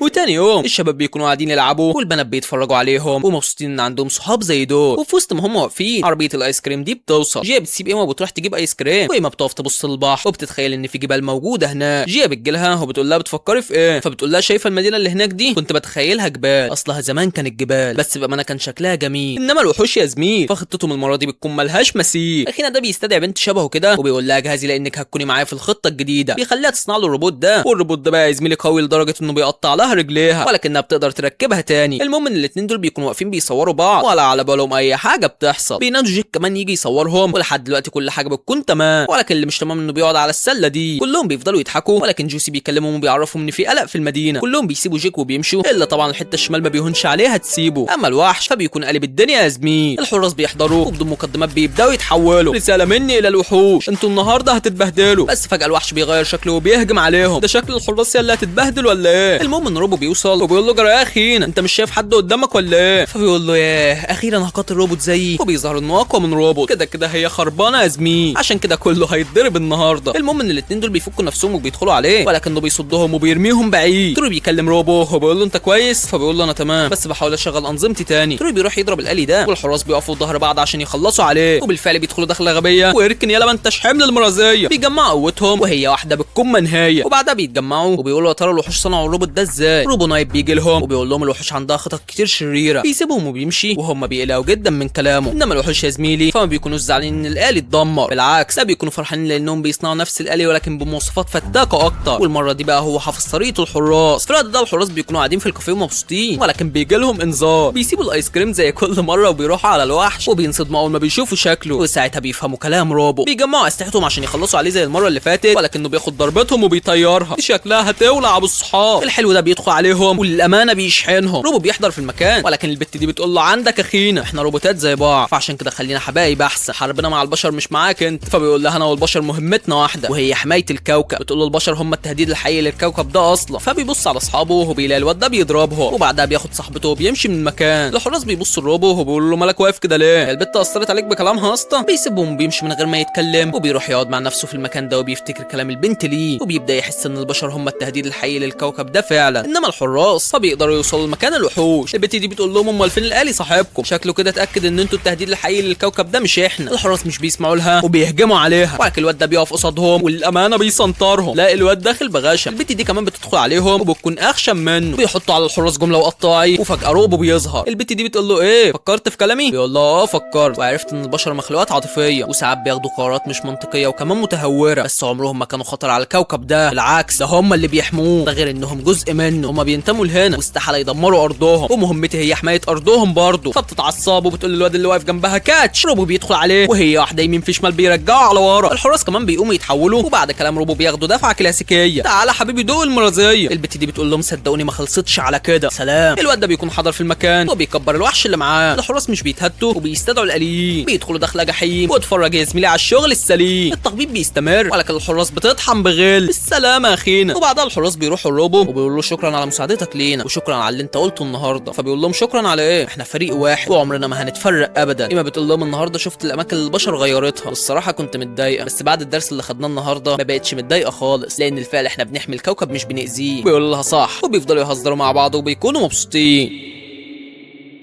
وتاني يوم الشباب بيكونوا قاعدين يلعبوا والبنات بيتفرجوا عليهم ومبسوطين ان عندهم صحاب زي دول. وفي وسط ما هم واقفين عربيه الايس كريم دي بتوصل. جيا بتسيب ايما وبتروح تجيب ايس كريم، وايما بتقف تبص للبحر وبتتخيل ان في جبال موجوده هناك. جيا بتجيلها وبتقول لها بتفكري في ايه؟ فبتقول لها شايفه المدينه اللي هناك دي؟ كنت بتخيلها جبال، اصلها زمان كانت جبال بس بامانه كان شكلها جميل. انما الوحوش يا زميل فخطتهم المره دي بتكون ملهاش مثيل. اخينا ده بيستدعي بنت شبهه كده وبيقول لها جهزي لانك هتكوني معايا في الخطه الجديده. بيخليها تصنع له الروبوت ده، والروبوت ده بقى يا زميلي قوي لدرجه انه بيقطع لها رجليها، ولكن انها بتقدر تركبها تاني. المهم ان الاتنين دول بيكونوا واقفين بيصوروا بعض ولا على بالهم اي حاجه بتحصل. بينادوا جيك كمان يجي يصورهم، ولحد دلوقتي كل حاجه بتكون تمام، ولكن اللي مش تمام انه بيقعد على السله دي. كلهم بيفضلوا يضحكوا، ولكن جوسي بيكلمهم وبيعرفهم ان في قلق في المدينه. كلهم بيسيبوا جيك وبيمشوا، الا طبعا الحته الشمال ما بيهونش عليها تسيبه. اما الوحش فبيكون قلب الدنيا يا زميل. الحراس بيحضروا وبدون مقدمات بيبداوا يتحولوا. رساله مني الى الوحوش انتوا النهارده هتتبهدلوا. بس فجاه الوحش بيغير شكله وبيهجم عليهم. ده شكل الحراس اللي هتتبهدل ولا ايه؟ المهم ان روبو بيوصل وبيقول له جرى يا اخي انت مش شايف حد قدامك ولا ايه؟ فبيقول له ياه اخيرا هقاتل روبوت زيي. وبيظهر انه اقوى من روبوت. كده هي خربانه يا زميل، عشان كده كله هيتضرب النهارده. المهم ان الاتنين دول بيفكوا نفسهم وبيدخلوا عليه، ولكنه بيصدهم وبيرميهم بعيد. تروي بيكلم روبو وبيقول له انت كويس؟ فبيقول له انا تمام بس بحاول اشغل انظمتي تاني. تروي بيروح يضرب الالي ده، والحراس بيقفوا ظهر بعض عشان يخلصوا عليه، وبالفعل بيدخلوا دخله غبيه ويركن يلا ما انتش حمل المرازيه. بيجمعوا قوتهم وهي واحده بتكون منهيه، وبعدها بيتجمعوا وبيقولوا يا ترى الوحوش صنعوا الروبوت ده ازاي؟ روبو نايت بيجي لهم وبيقول لهم الوحوش عندها خطط كتير شريره. بيسيبهم وبيمشي وهم بيقلقوا جدا من كلامه. انما الوحوش يا زميلي فما بيكونوش زعلانين ان الالي اتدمر، بالعكس ده بيكونوا فرحانين لانهم بيصنعوا نفس الالي ولكن بمواصفات فتاكه اكتر. والمره دي بقى هو حافظ طريقه الحراس. في الوقت ده الحراس بيكونوا قاعدين في الكافيه مبسوطين، ولكن بيجي لهم انذار. بيسيبوا الايس كريم زي كل مره وبيروحوا على الوحش وبينصدموا اول ما بيشوفوا شكله، وساعتها بيفهموا كلام روبو. بيجمعوا اسلحتهم عشان يخلصوا عليه زي المره اللي فاتت، ولكنه بياخد ضربتهم وبيطيرها. دي شكلها هتولع ابو الصحاب. الحلو ده بيدخل عليهم وللامانه بيشحنهم. روبو بيحضر في المكان ولكن البت دي بتقول له عندك اخينا احنا روبوتات زي بعض فعشان كده خلينا حبايب احسن، حربنا مع البشر مش معاك انت. فبيقول لها انا والبشر مهمتنا واحده وهي حمايه الكوكب. بتقول له البشر هم التهديد الحقيقي للكوكب ده اصلا. فبيبص على اصحابه وبيلاقي الواد ده بيضربهم وبعدها بياخد صاحبته وبيمشي من المكان. الحراس بيبصوا لروبو وبيقولوا له مالك واقف كده ليه؟ البت اثرت عليك بكلامها اصلا؟ بيسيبهم وبيمشي من غير ما يتكلم وبيروح يقعد مع نفسه في المكان ده وبيفتكر كلام البنت ليه وبيبدا يحس ان البشر هم التهديد الحقيقي للكوكب ده فعلا، انما الحراس فبيقدروا يوصلوا لمكان الوحوش. البت دي بتقول لهم امال فين الالي صاحبكم؟ شكله كده اتاكد ان انتوا التهديد الحقيقي للكوكب ده مش احنا. الحراس مش بيسمعوا لها وبيهجموا عليها ولكن الواد ده بيقف قصادهم وللامانه بيسنطرهم. لا الواد داخل بغشم. البت دي كمان بتدخل عليهم وبتكون اخشم منه. بيحطوا على الحراس جمله وقطاعي وفجاه روبو بيظهر. البت دي بتقول له ايه فكرت في كلامي؟ بيقول لها اه فكرت وعرفت ان البشر مخلوقات عاطفيه وساعات بياخدوا قرارات مش منطقيه وكمان متهوره، بس عمرهم ما كانوا خطر على الكوكب ده، بالعكس ده هم اللي بيحموه، ده غير انهم جزء منه، هم بينتموا لهنا واستحاله يدمروا ارضهم ومهمتي هي حمايه ارضهم برضه. فبتتعصب وبتقول للواد اللي واقف جنبها كاتش. روبو بيدخل عليه وهي واحده يمين في شمال بيرجعوا على ورا. الحراس كمان بيقوموا يتحولوا وبعد كلام روبو بياخدوا دفعه كلاسيكيه، تعالى حبيبي دوق المرازيه. البت دي بتقول لهم صدقوني ما خلصتش على كده سلام. الواد ده بيكون حاضر في المكان وبيكبر الوحش اللي معاه. الحراس مش بيتهتوا وبيستدعوا الاليين، بيدخلوا دخله جحيم واتفرج يا زميلي على الشغل السليم. التخبيط بيستمر ولكن الحراس بتطحن بغل. بالسلامه يا اخينا. وبعدها الحراس بيروحوا لروبو وبيقولوا له شكرا على مساعدتك لينا وشكرا على اللي انت قلته النهارده. فبيقول لهم شكرا على ايه؟ احنا فريق واحد وعمرنا ما هنتفرق ابدا. اما بتقول لهم النهارده شفت الاماكن اللي البشر غيرتها والصراحه كنت متضايقه، بس بعد الدرس اللي خدناه النهارده ما بقتش متضايقه خالص لان الفعل احنا بنحمي الكوكب مش بنأذيه. بيقول لها صح وبيفضلوا يهزروا مع بعض وبيكونوا مبسوطين.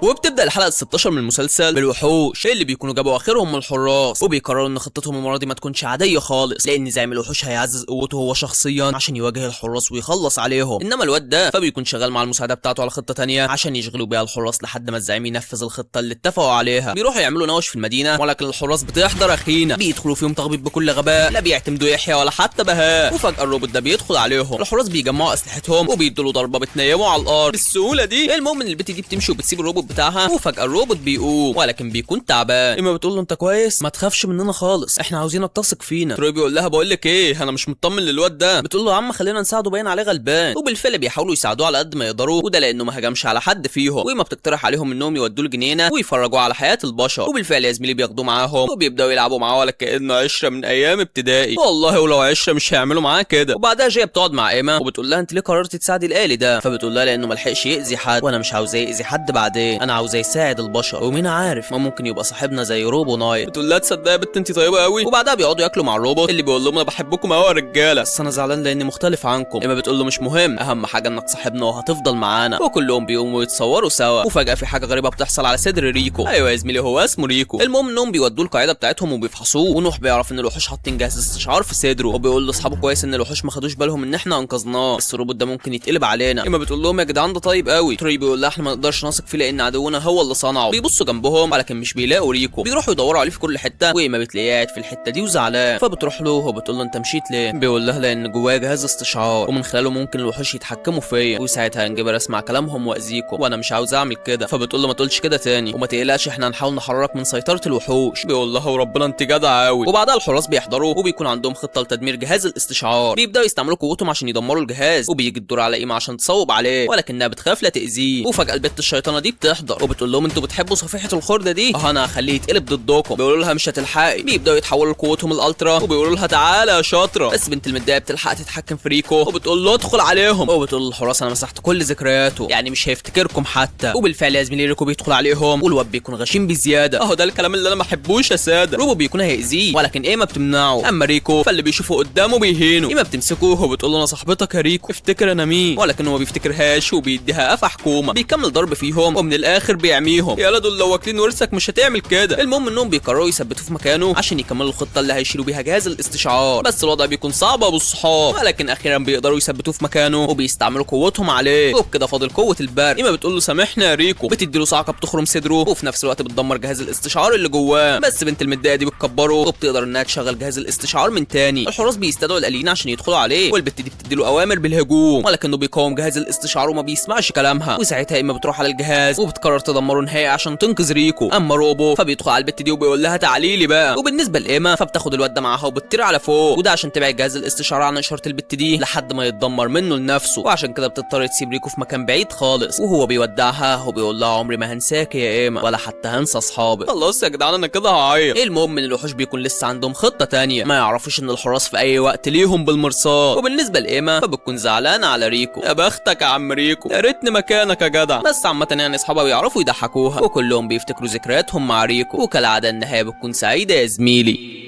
وبتبدا الحلقه ال16 من المسلسل بالوحوش اللي بيكونوا جابوا اخرهم من الحراس وبيقرروا ان خطتهم المره دي ما تكونش عاديه خالص لان زعيم الوحوش هيعزز قوته هو شخصيا عشان يواجه الحراس ويخلص عليهم، انما الواد ده فبيكون شغال مع المساعده بتاعته على خطه تانية عشان يشغلوا بيها الحراس لحد ما الزعيم ينفذ الخطه اللي اتفقوا عليها. بيروحوا يعملوا نوش في المدينه ولكن الحراس بتحضر اخينا، بيدخلوا فيهم تخبيط بكل غباء، لا بيعتمدوا يحيى ولا حتى بهاء. وفجاه الروبوت ده بيدخل عليهم. الحراس بيجمعوا اسلحتهم وبيدوا له ضربه بتنيموا على الارض بالسهوله دي. المهم ان البت دي بتمشي وبتسيب الروبوت بتاعها وفجاه الروبوت بيقوم ولكن بيكون تعبان. اما بتقول له انت كويس؟ ما تخافش مننا خالص احنا عاوزينك تثق فينا. تروي بيقول لها بقول لك ايه انا مش مطمن للواد ده. بتقول له يا عم خلينا نساعده باين عليه غلبان. وبالفعل بيحاولوا يساعدوه على قد ما يقدروا وده لانه ما هجمش على حد فيهم وما بتقترح عليهم انهم يودوه الجنينه ويفرجوا على حياه البشر. وبالفعل يا زميلي بياخدوه معاهم وبيبداوا يلعبوا معاه ولا كانه عشره من ايام ابتدائي. والله ولو عشره مش هيعملوا معاه كده. وبعدها جايه بتقعد مع ايما وبتقول لها انت ليه قررتي تساعدي الالي ده؟ فبتقول لها لانه ما لحقش ياذي حد وانا مش عاوزاه ياذي حد بعدين، انا عاوزاه يساعد البشر ومين عارف ما ممكن يبقى صاحبنا زي روبو نايت. بتقول لها تصدقي يا بنت انت طيبه قوي. وبعدها بيقعدوا ياكلوا مع الروبوت اللي بيقول لهم انا بحبكم قوي يا رجاله بس انا زعلان لاني مختلف عنكم. اما بتقول له مش مهم اهم حاجه انك صاحبنا وهتفضل معانا. وكلهم بيقوموا يتصوروا سوا وفجاه في حاجه غريبه بتحصل على صدر ريكو. ايوه يا زميلي هو اسمه ريكو. المهم انهم بيودوا القاعده بتاعتهم وبيفحصوه ونوح بيعرف ان الوحوش حاطين جهاز استشعار في صدره وبيقول لاصحابه كويس ان الوحوش ما خدوش بالهم ان احنا انقذناه بس الروبوت ده ممكن يتقلب علينا. اما بتقول لهم يا جدعان ده طيب قوي. تري بيقول لها احنا ما نقدرش نثق فيه لان عدونا هو اللي صنعه. بيبصوا جنبهم ولكن مش بيلاقوا ريكو. بيروحوا يدوروا عليه في كل حته وايما بتلاقيه قاعد في الحته دي وزعلان. فبتروح له وبتقول له انت مشيت ليه؟ بيقول لها لان جوايا جهاز استشعار ومن خلاله ممكن الوحوش يتحكموا فيا وساعتها هنجبر اسمع كلامهم واذيكم وانا مش عاوز اعمل كده. فبتقول له ما تقولش كده تاني وما تقلقش احنا هنحاول نحررك من سيطره الوحوش. بيقول لها وربنا انت جدع قوي. وبعدها الحراس بيحضروا وبيكون عندهم خطه لتدمير جهاز الاستشعار. بيبداوا يستعملوا قوتهم عشان يدمروا الجهاز وبيجي الدور على ايما عشان تصوب عليه ولكنها بتخاف لا تاذيه. وفجاه البت الشيطانه دي بتحضر وبتقول لهم انتوا بتحبوا صفيحه الخرده دي انا هخليه يتقلب ضدكم. بيقولوا لها مش هتلحقي. بيبداوا يتحولوا لقوتهم الالترا وبيقولوا لها تعالى يا شاطره بس بنت المتضايقه بتلحق تتحكم في ريكو وبتقول له ادخل عليهم. وبتقول للحراس انا مسحت كل ذكرياته يعني مش هيفتكركم حتى. وبالفعل يا زميلي ريكو بيدخل عليهم والواد بيكون غشيم بزياده. ده الكلام اللي انا ما بحبوش يا ساده. روبو بيكون هيأذيه ولكن ايما بتمنعه. اما ريكو فاللي بيشوفه قدامه بيهينه. ايما بتمسكه وبتقول له انا صاحبتك يا ريكو افتكر انا مين ولكن هو ما بيفتكرهاش وبيديها قفا حكومه. بيكمل ضرب فيهم ومن الاخر بيعميهم. يا دول لو واكلين ورثك مش هتعمل كده. المهم انهم بيقرروا يثبتوه في مكانه عشان يكملوا الخطه اللي هيشيلوا بيها جهاز الاستشعار بس الوضع بيكون صعب ابو الصحاب ولكن اخيرا بيقدروا يثبتوه في مكانه وبيستعملوا قوتهم عليه. وبكده فاضل قوه البرق. ايما بتقول له سامحنا يا ريكو. بتدي له صعقه بتخرم صدره وفي نفس الوقت بتدمر جهاز الاستشعار اللي جواه بس بنت المتضايقه دي بتكبره وبتقدر انها تشغل جهاز الاستشعار من تاني. الحراس بيستدعوا الاليين عشان يدخلوا عليه والبت دي بتدي له اوامر بالهجوم ولكنه بيقاوم جهاز الاستشعار وما بيسمعش كلامها. وساعتها ايما بتروح على الجهاز فبتقرر تدمره نهائي عشان تنقذ ريكو. اما روبو فبيدخل على البت دي وبيقول لها تعالي لي بقى. وبالنسبه لايما فبتاخد الواد ده معاها وبتطير على فوق، وده عشان تبعد جهاز الاستشاره عن اشاره البت دي لحد ما يتدمر منه لنفسه. وعشان كده بتضطر تسيب ريكو في مكان بعيد خالص، وهو بيودعها وبيقول لها عمري ما هنساك يا ايما ولا حتى هنسى اصحابي. خلاص يا جدعان انا كده هعيط. المهم ان الوحوش بيكون لسه عندهم خطه تانية، ما يعرفوش ان الحراس في اي وقت ليهم بالمرصاد. وبالنسبه لايما فبتكون زعلانه على ريكو. يا بختك يا عم ريكو، يا ريتني مكانك يا جدع. بس عامه يعني اصحابها بيعرفوا يضحكوها، وكلهم بيفتكروا ذكرياتهم مع ريكو، وكالعاده النهايه بتكون سعيده يا زميلي.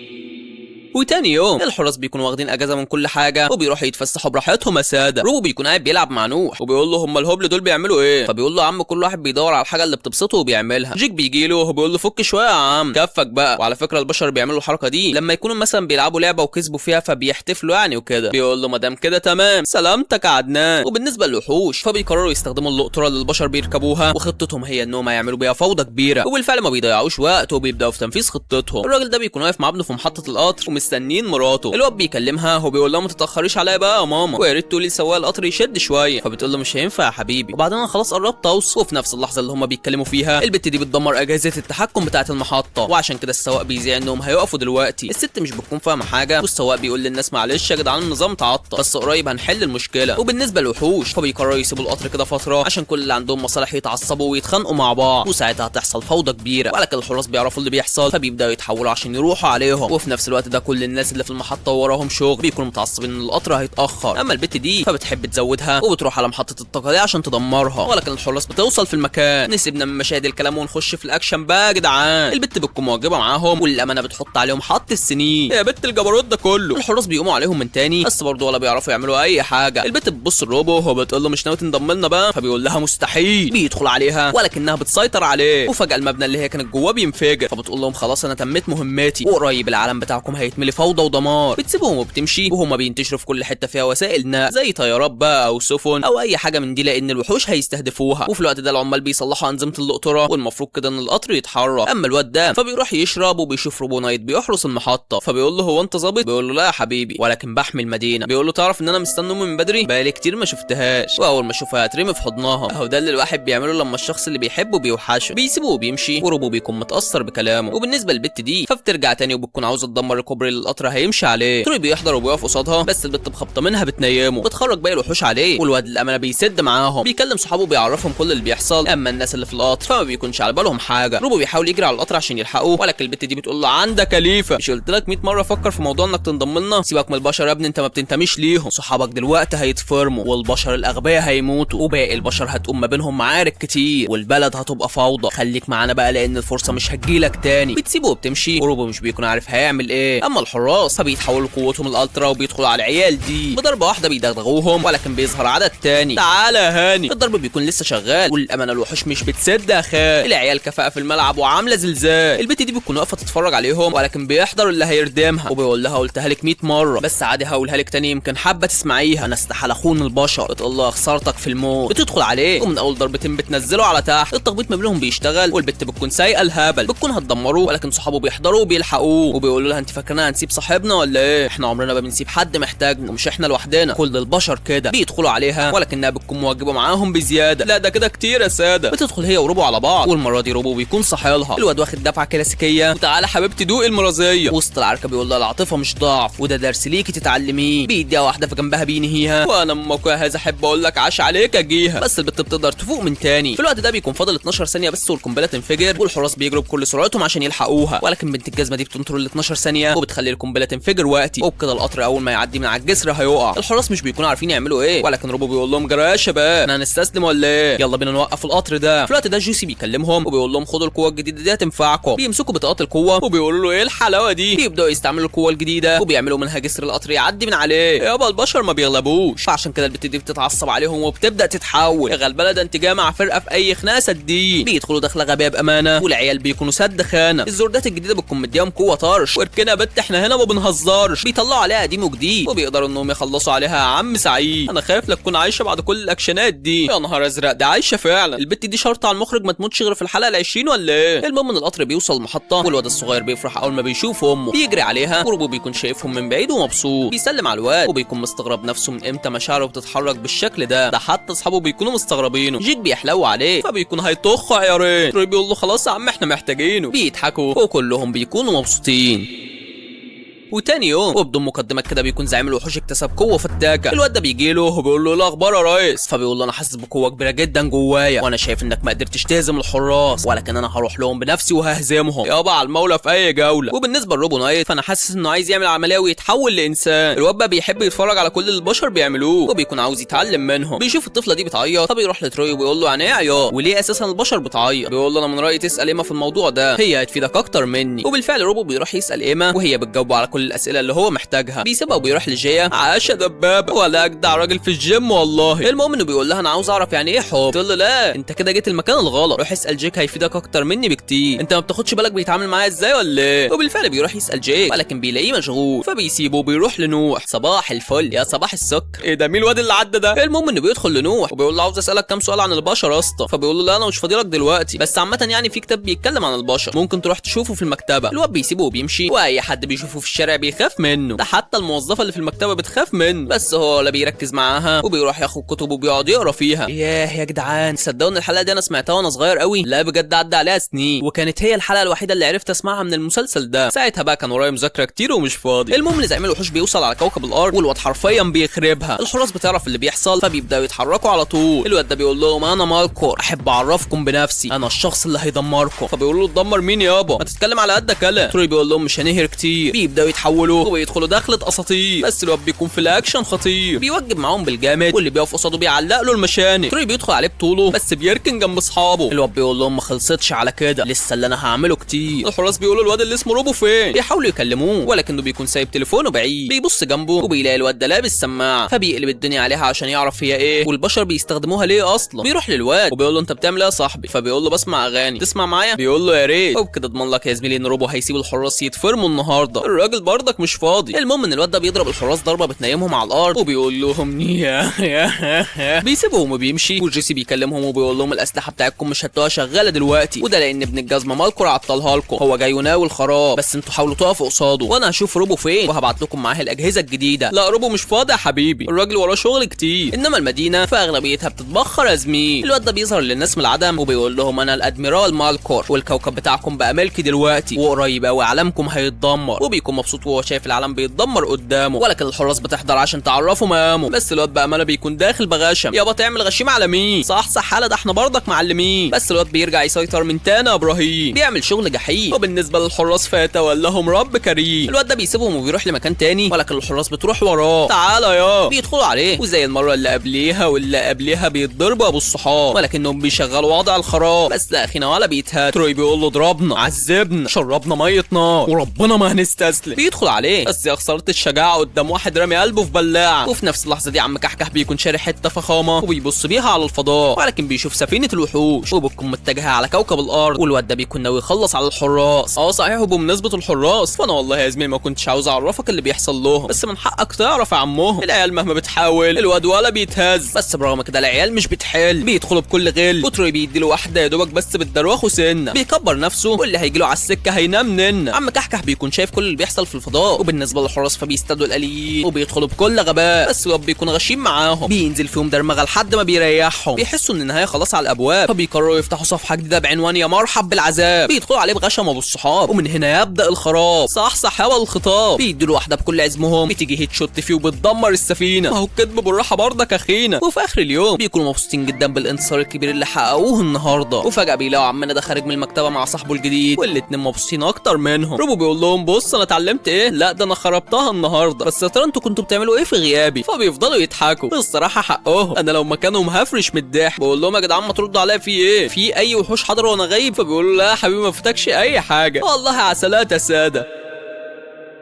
وتاني يوم الحراس بيكونوا واخدين اجازه من كل حاجه وبيروحوا يتفسحوا براحتهم يا ساده. روبو بيكون قاعد بيلعب مع نوح وبيقول له هم الهبل دول بيعملوا ايه؟ فبيقول له يا عم كل واحد بيدور على الحاجه اللي بتبسطه وبيعملها. جيك بيجي له وبيقول له فك شويه يا عم كفك بقى. وعلى فكره البشر بيعملوا الحركه دي لما يكونوا مثلا بيلعبوا لعبه وكسبوا فيها فبيحتفلوا يعني وكده. بيقول له ما دام كده تمام سلامتك يا عدنان. وبالنسبه للوحوش فبيقرروا يستخدموا اللقطره اللي البشر بيركبوها، وخطتهم هي انهم هيعملوا بيها فوضى كبيره. وبالفعل ما بيضيعوش وقت وبيبداوا في تنفيذ خطتهم. الراجل ده بيكون واقف مع ابنه في محطه القطر ومستنين مراته. الواد بيكلمها وبيقول لها ما تتاخريش عليا بقى يا ماما، ويا ريت تقولي لسواق القطر يشد شويه. فبتقول له مش هينفع يا حبيبي، وبعدين انا خلاص قربت اوصل. وفي نفس اللحظه اللي هم بيتكلموا فيها البت دي بتدمر اجهزه التحكم بتاعه المحطه، وعشان كده السواق بيذيع انهم هيقفوا دلوقتي. الست مش بتكون فاهمه حاجه، والسواق بيقول للناس معلش يا جدعان النظام تعطل بس قريب هنحل المشكله. وبالنسبه للوحوش فبيقرروا يسيبوا القطر كده فتره عشان كل اللي عندهم مصالح يتعصبوا ويتخانقوا مع بعض، وساعتها هتحصل فوضى كبيره. ولكن الحراس بيعرفوا اللي بيحصل فبيبداوا يتحولوا عشان يروحوا عليهم. وفي نفس الوقت ده كل الناس اللي في المحطه وراهم شغل بيكونوا متعصبين ان القطر هيتاخر. اما البت دي فبتحب تزودها وبتروح على محطه الطاقه دي عشان تدمرها، ولكن الحراس بتوصل في المكان. نسيبنا من مشاهد الكلام ونخش في الاكشن بقى يا جدعان. البت بتكون معجبه معاهم والامانه بتحط عليهم حط السنين. يا بت الجبروت ده كله. الحراس بيقوموا عليهم من تاني بس برضه ولا بيعرفوا يعملوا اي حاجه. البت بتبص لروبو وبتقول له مش ناوي تنضم لنا بقى؟ فبيقول لها مستحيل. بيدخل عليها ولكنها بتسيطر عليه، وفجاه المبنى اللي هي كانت جواه بينفجر. فبتقول لهم خلاص انا تميت مهمتي، وقريب العالم بتاعكم هيتملي فوضى ودمار. بتسيبهم وبتمشي وهم بينتشروا في كل حته فيها وسائل نقل زي طيارات بقى او سفن او اي حاجه من دي، لان الوحوش هيستهدفوها. وفي الوقت ده العمال بيصلحوا انظمه اللقطره والمفروض كده ان القطر يتحرك. اما الواد ده فبيروح يشرب وبيشوف روبو نايت بيحرس المحطه. فبيقول له هو انت ظابط؟ بيقول له لا يا حبيبي ولكن بحمي المدينه. بيقول له تعرف ان انا مستني امي من بدري بقالي كتير ما شفتهاش، واول ما اشوفها هترمي في حضنها. اهو ده اللي الواحد بيعمله لما الشخص اللي بيحبه بيوحشه. بيسيبه وبيمشي وروبو بيكون متاثر بكلامه. وبالنسبه للبت دي فبترجع تاني وبتكون عاوزه تدمر الكوبري اللي القطر هيمشي عليه. تروي بيحضر وبيقف قصادها بس البت بخبطه منها بتنيمه. بتخرج باقي الوحوش عليه والواد الامانه بيسد معاهم، بيكلم صحابه بيعرفهم كل اللي بيحصل. اما الناس اللي في القطر فما بيكونش على بالهم حاجه. روبو بيحاول يجري على القطر عشان يلحقه، ولكن البت دي بتقول له عندك كليفه، مش قلت لك 100 مره فكر في موضوع انك تنضم لنا؟ سيبك من البشر يا ابني انت ما بتنتميش ليهم. صحابك دلوقتي هيتفرموا والبشر الاغبياء هيموتوا وباقي البشر هتقوم ما بينهم معارك كتير والبلد هتبقى فوضى. خليك معانا بقى لان الفرصه مش هتجيلك تاني. بتسيبه وبتمشي وروبو مش بيكون عارف هيعمل ايه. اما الحراس فبيتحولوا قوتهم الالترا وبيدخلوا على العيال دي بضربه واحده بيدغدغوهم، ولكن بيظهر عدد تاني. تعالى يا هاني. الضرب بيكون لسه شغال والامانه الوحوش مش بتسد يا خال. العيال كفاءه في الملعب وعامله زلزال. البت دي بتكون واقفه تتفرج عليهم ولكن بيحضر اللي هيردمها وبيقول لها قلتها لك 100 مره بس عادي هقولها لك تاني يمكن حابه تسمعيها. انا استحاله اخون البشر. بتقول لها خسارتك في الموت. بتدخل عليه ومن اول ضربتين بتنزله على تحت. التخبيط ما بينهم بيشتغل والبت بتكون سايقه الهبل. بتكون هتدمره ولكن صحابه بيحضروا وبيلحقوه وبيقولوا لها انت فاكرنا هنسيب صاحبنا ولا ايه؟ احنا عمرنا ما بنسيب حد محتاجنا ومش احنا لوحدنا، كل البشر كده. بيدخلوا عليها ولكنها بتكون مواجبه معاهم بزياده. لا ده كده كتير يا ساده. بتدخل هي وروبو على بعض والمره دي روبو بيكون صاحلها. الواد واخد دفعه كلاسيكيه وتعالى حبيبتي دوقي المرازيه. وسط العركه بيقول لها العاطفه مش ضعف وده درس ليكي تتعلميه. بيديها واحده في جنبها بينهيها. وانا امك هذا احب اقول لك عاش عليك اجيها. بس البت بتقدر تفوق من تاني. في الوقت ده بيكون فاضل 12 ثانيه بس والقنبله تنفجر والحراس بيجروا بكل سرعتهم عشان يلحقوها، ولكن بنت الجزمه دي بتنطر ال 12 ثانيه وبتخلي القنبله تنفجر وقتي. وبكده القطر اول ما يعدي من على الجسر هيقع. الحراس مش بيكونوا عارفين يعملوا ايه، ولكن روبو بيقول لهم جرى يا شباب احنا هنستسلم ولا ايه؟ يلا بينا نوقف القطر ده. في الوقت ده جوسي بيكلمهم وبيقول لهم خدوا القوه الجديده دي هتنفعكم. بيمسكوا بطاقات القوه وبيقولوا له ايه الحلاوه دي. بيبداوا يستعملوا القوه الجديده وبيعملوا منها جسر القطر يعدي من عليه. يابا البشر ما بيغلبوش. فعشان كده البت دي بتتعصب عليهم وبتبدا تتحول. يا غلبله ده انت جامع فرقه في اي خناقه الدين. بيدخلوا دخله غبيه بامانه والعيال بيكونوا سد خانه. الزردات الجديده بتكون مديهم قوه طرش. واركنها بت احنا هنا ما بنهزرش. بيطلعوا عليها قديم وجديد وبيقدروا انهم يخلصوا عليها يا عم سعيد. انا خايف لا تكون عايشه بعد كل الاكشنات دي. يا نهار ازرق دي عايشه فعلا. البت دي شرط على المخرج ما تموتش غير في الحلقه ال20 ولا ايه؟ المهم ان القطر بيوصل المحطه والواد الصغير بيفرح اول ما بيشوف امه. بيجري عليها وروبو بيكون شايفهم من بعيد ومبسوط. بيسلم على الواد وبيكون مستغرب نفسه من امتى مشاعره بتتحرك بالشكل ده حتى اصحابه بيكونوا مستغربينه. جيك بيحلو عليه فبيكون هيطخ عيارين. تروي بيقول له خلاص يا عم احنا محتاجينه. بيضحكوا وكلهم بيكونوا مبسوطين. وتاني يوم وبدون مقدمه كده بيكون زعيم الوحوش اكتسب قوه فتاكه. الواد ده بيجي له وبيقول له ايه الاخبار يا ريس؟ فبيقول له انا حاسس بقوه كبيره جدا جوايا وانا شايف انك ما قدرتش تهزم الحراس ولكن انا هروح لهم بنفسي وههزمهم يابا على المولى في اي جوله. وبالنسبه لروبو نايت فانا حاسس انه عايز يعمل عمليه ويتحول لانسان. الواد بقى بيحب يتفرج على كل اللي البشر بيعملوه وبيكون عاوز يتعلم منهم. بيشوف الطفله دي بتعيط فبيروح لتروي وبيقول له يعني ايه عياط وليه اساسا البشر بتعيط؟ بيقول له انا من رايي تسال ايما في الموضوع ده هي هتفيدك اكتر مني. وبالفعل روبو بيروح يسال ايما وهي بتجاوبه على كل الاسئله اللي هو محتاجها. بيسيبها وبيروح لجيا. عاش يا دبابه ولا اجدع راجل في الجيم والله. المهم انه بيقول لها انا عاوز اعرف يعني ايه حب. تقول له لا انت كده جيت المكان الغلط. روح اسال جيك هيفيدك اكتر مني بكتير. انت ما بتاخدش بالك بيتعامل معايا ازاي ولا ايه؟ وبالفعل بيروح يسال جيك ولكن بيلاقيه مشغول فبيسيبه وبيروح لنوح. صباح الفل يا صباح السكر. ايه ده مين الواد اللي عدى ده؟ المهم انه بيدخل لنوح وبيقول له عاوز اسالك كام سؤال عن البشر يا اسطى. فبيقول له لا انا مش فاضيلك دلوقتي بس عامه يعني في كتاب بيتكلم عن البشر ممكن تروح تشوفه في المكتبه. الواد بيسيبه وبيمشي واي حد بيشوفه في الشارع بيخاف منه. ده حتى الموظفه اللي في المكتبه بتخاف منه بس هو ولا بيركز معاها وبيروح ياخد كتب وبيقعد يقرا فيها. ياه يا جدعان صدقوا ان الحلقه دي انا سمعتها وانا صغير قوي. لا بجد عدى عليها سنين وكانت هي الحلقه الوحيده اللي عرفت اسمعها من المسلسل ده. ساعتها بقى كان ورايا مذاكره كتير ومش فاضي. المهم ان زعيم الوحوش بيوصل على كوكب الارض والواد حرفيا بيخربها. الحراس بتعرف اللي بيحصل فبيبداوا يتحركوا على طول. الواد ده بيقول لهم انا مالكور احب اعرفكم بنفسي انا الشخص اللي هيدمركم. فبيقولوا له تدمر مين يابا ما تتكلم على قدك يالا. تروي بيقول لهم مش هنهر كتير. بيبداوا يتحولوا وبيدخلوا دخله اساطير بس الواد بيكون في الاكشن خطير. بيوجب معاهم بالجامد واللي بيقف قصاده بيعلق له المشانق. تروي بيدخل عليه بطوله بس بيركن جنب اصحابه. الواد بيقول لهم ما خلصتش على كده لسه اللي انا هعمله كتير. الحراس بيقولوا الواد اللي اسمه روبو فين؟ بيحاولوا يكلموه ولكنه بيكون سايب تليفونه بعيد. بيبص جنبه وبيلاقي الواد ده لابس سماعه فبيقلب الدنيا عليها عشان يعرف هي ايه والبشر بيستخدموها ليه اصلا. بيروح للواد وبيقول له انت بتعمل ايه يا صاحبي؟ فبيقول له بسمع اغاني تسمع معايا؟ بيقول له يا ريت. وبكده اضمن لك يا زميلي ان روبو هيسيب الحراس يتفرموا النهارده. الراجل برضك مش فاضي. المهم ان الواد ده بيضرب الحراس ضربه بتنيمهم على الارض وبيقول لهم بيسيبهم وبيمشي. وجيسي بيكلمهم وبيقول لهم الاسلحه بتاعتكم مش هتلاقوها شغاله دلوقتي وده لان ابن الجزمه مالكور عطلها لكم. هو جاي يناول خراب بس انتوا حاولوا تقفوا قصاده وانا هشوف روبو فين وهبعت لكم معاه الاجهزه الجديده. لا روبو مش فاضي يا حبيبي الراجل وراه شغل كتير. انما المدينه فاغلبيتها بتتبخر يا زميل. الواد ده بيظهر للناس من العدم وبيقول لهم انا الادميرال مالكور والكوكب بتاعكم بقى ملكي دلوقتي وقريب قوي علمكم هيتدمر. وبيكون مبسوط وهو شايف العالم بيتدمر قدامه ولكن الحراس بتحضر عشان تعرفوا مقامه. بس الواد بامانه بيكون داخل بغشم. يابا تعمل غشيم على مين؟ صح حاله ده احنا برضك معلمين. بس الواد بيرجع يسيطر من تاني يا ابراهيم. بيعمل شغل جحيم. وبالنسبه للحراس فيتولاهم رب كريم. الواد ده بيسيبهم وبيروح لمكان تاني ولكن الحراس بتروح وراه. تعالى يا بيدخلوا عليه وزي المره اللي قبليها واللي قبليها بيتضربوا ابو الصحاب ولكنهم بيشغلوا وضع الخراب. بس لا اخينا ولا بيتهات. تروي بيقول له ضربنا عذبنا شربنا ميه نار وربنا ما هنستسلم. بيدخل عليه بس يا خساره الشجاعه قدام واحد رامي قلبه في بلاعه. وفي نفس اللحظه دي عم كحكح بيكون شاري حته فخامه وبيبص بيها على الفضاء ولكن بيشوف سفينه الوحوش وبتكون متجهه على كوكب الارض. والواد ده بيكون ناوي يخلص على الحراس. صحيح وبمناسبه الحراس فانا والله يا زميلي ما كنتش عاوز اعرفك اللي بيحصل لهم بس من حقك تعرف يا عمهم. العيال مهما بتحاول الواد ولا بيتهز بس برغم كده العيال مش بتحل. بيدخلوا بكل غل وتروي بيديله واحده يا دوبك بس بالدروخ سنه. بيكبر نفسه واللي هيجيله على السكه هينام نن. عم كحكح بيكون شايف كل اللي بيحصل في الفضاء. وبالنسبه للحراس فبيستدوا الاليين وبيدخلوا بكل غباء بس الواد بيكون غشيم معاهم. بينزل فيهم درمغه لحد ما بيريحهم. بيحسوا ان النهايه خلاص على الابواب فبيقرروا يفتحوا صفحه جديده بعنوان يا مرحب بالعذاب. بيدخلوا عليه بغشم ابو الصحاب ومن هنا يبدا الخراب. صح هوا الخطاب. بيدوا واحده بكل عزمهم بتيجي هيت شوت فيه وبتدمر السفينه. اهو الكدب بالراحه برضك اخينا. وفي اخر اليوم بيكونوا مبسوطين جدا بالانتصار الكبير اللي حققوه النهارده. وفجاه بيلاقوا عمنا ده خارج من المكتبه مع صاحبه الجديد والاتنين مبسوطين اكتر منهم. روبو بيقول لهم بص انا اتعلمت ايه. لا ده انا خربتها النهارده بس يا ترى انتوا كنتوا بتعملوا ايه في غيابي؟ فبيفضلوا يضحكوا. الصراحه حقهم انا لو مكانهم هفرش من الضحك. بقول لهم يا جدعان ما تردوا عليا في ايه؟ في اي وحوش حضر وانا غايب؟ فبيقولوا لا يا حبيبي ما فاتكش اي حاجه والله عسلات يا ساده.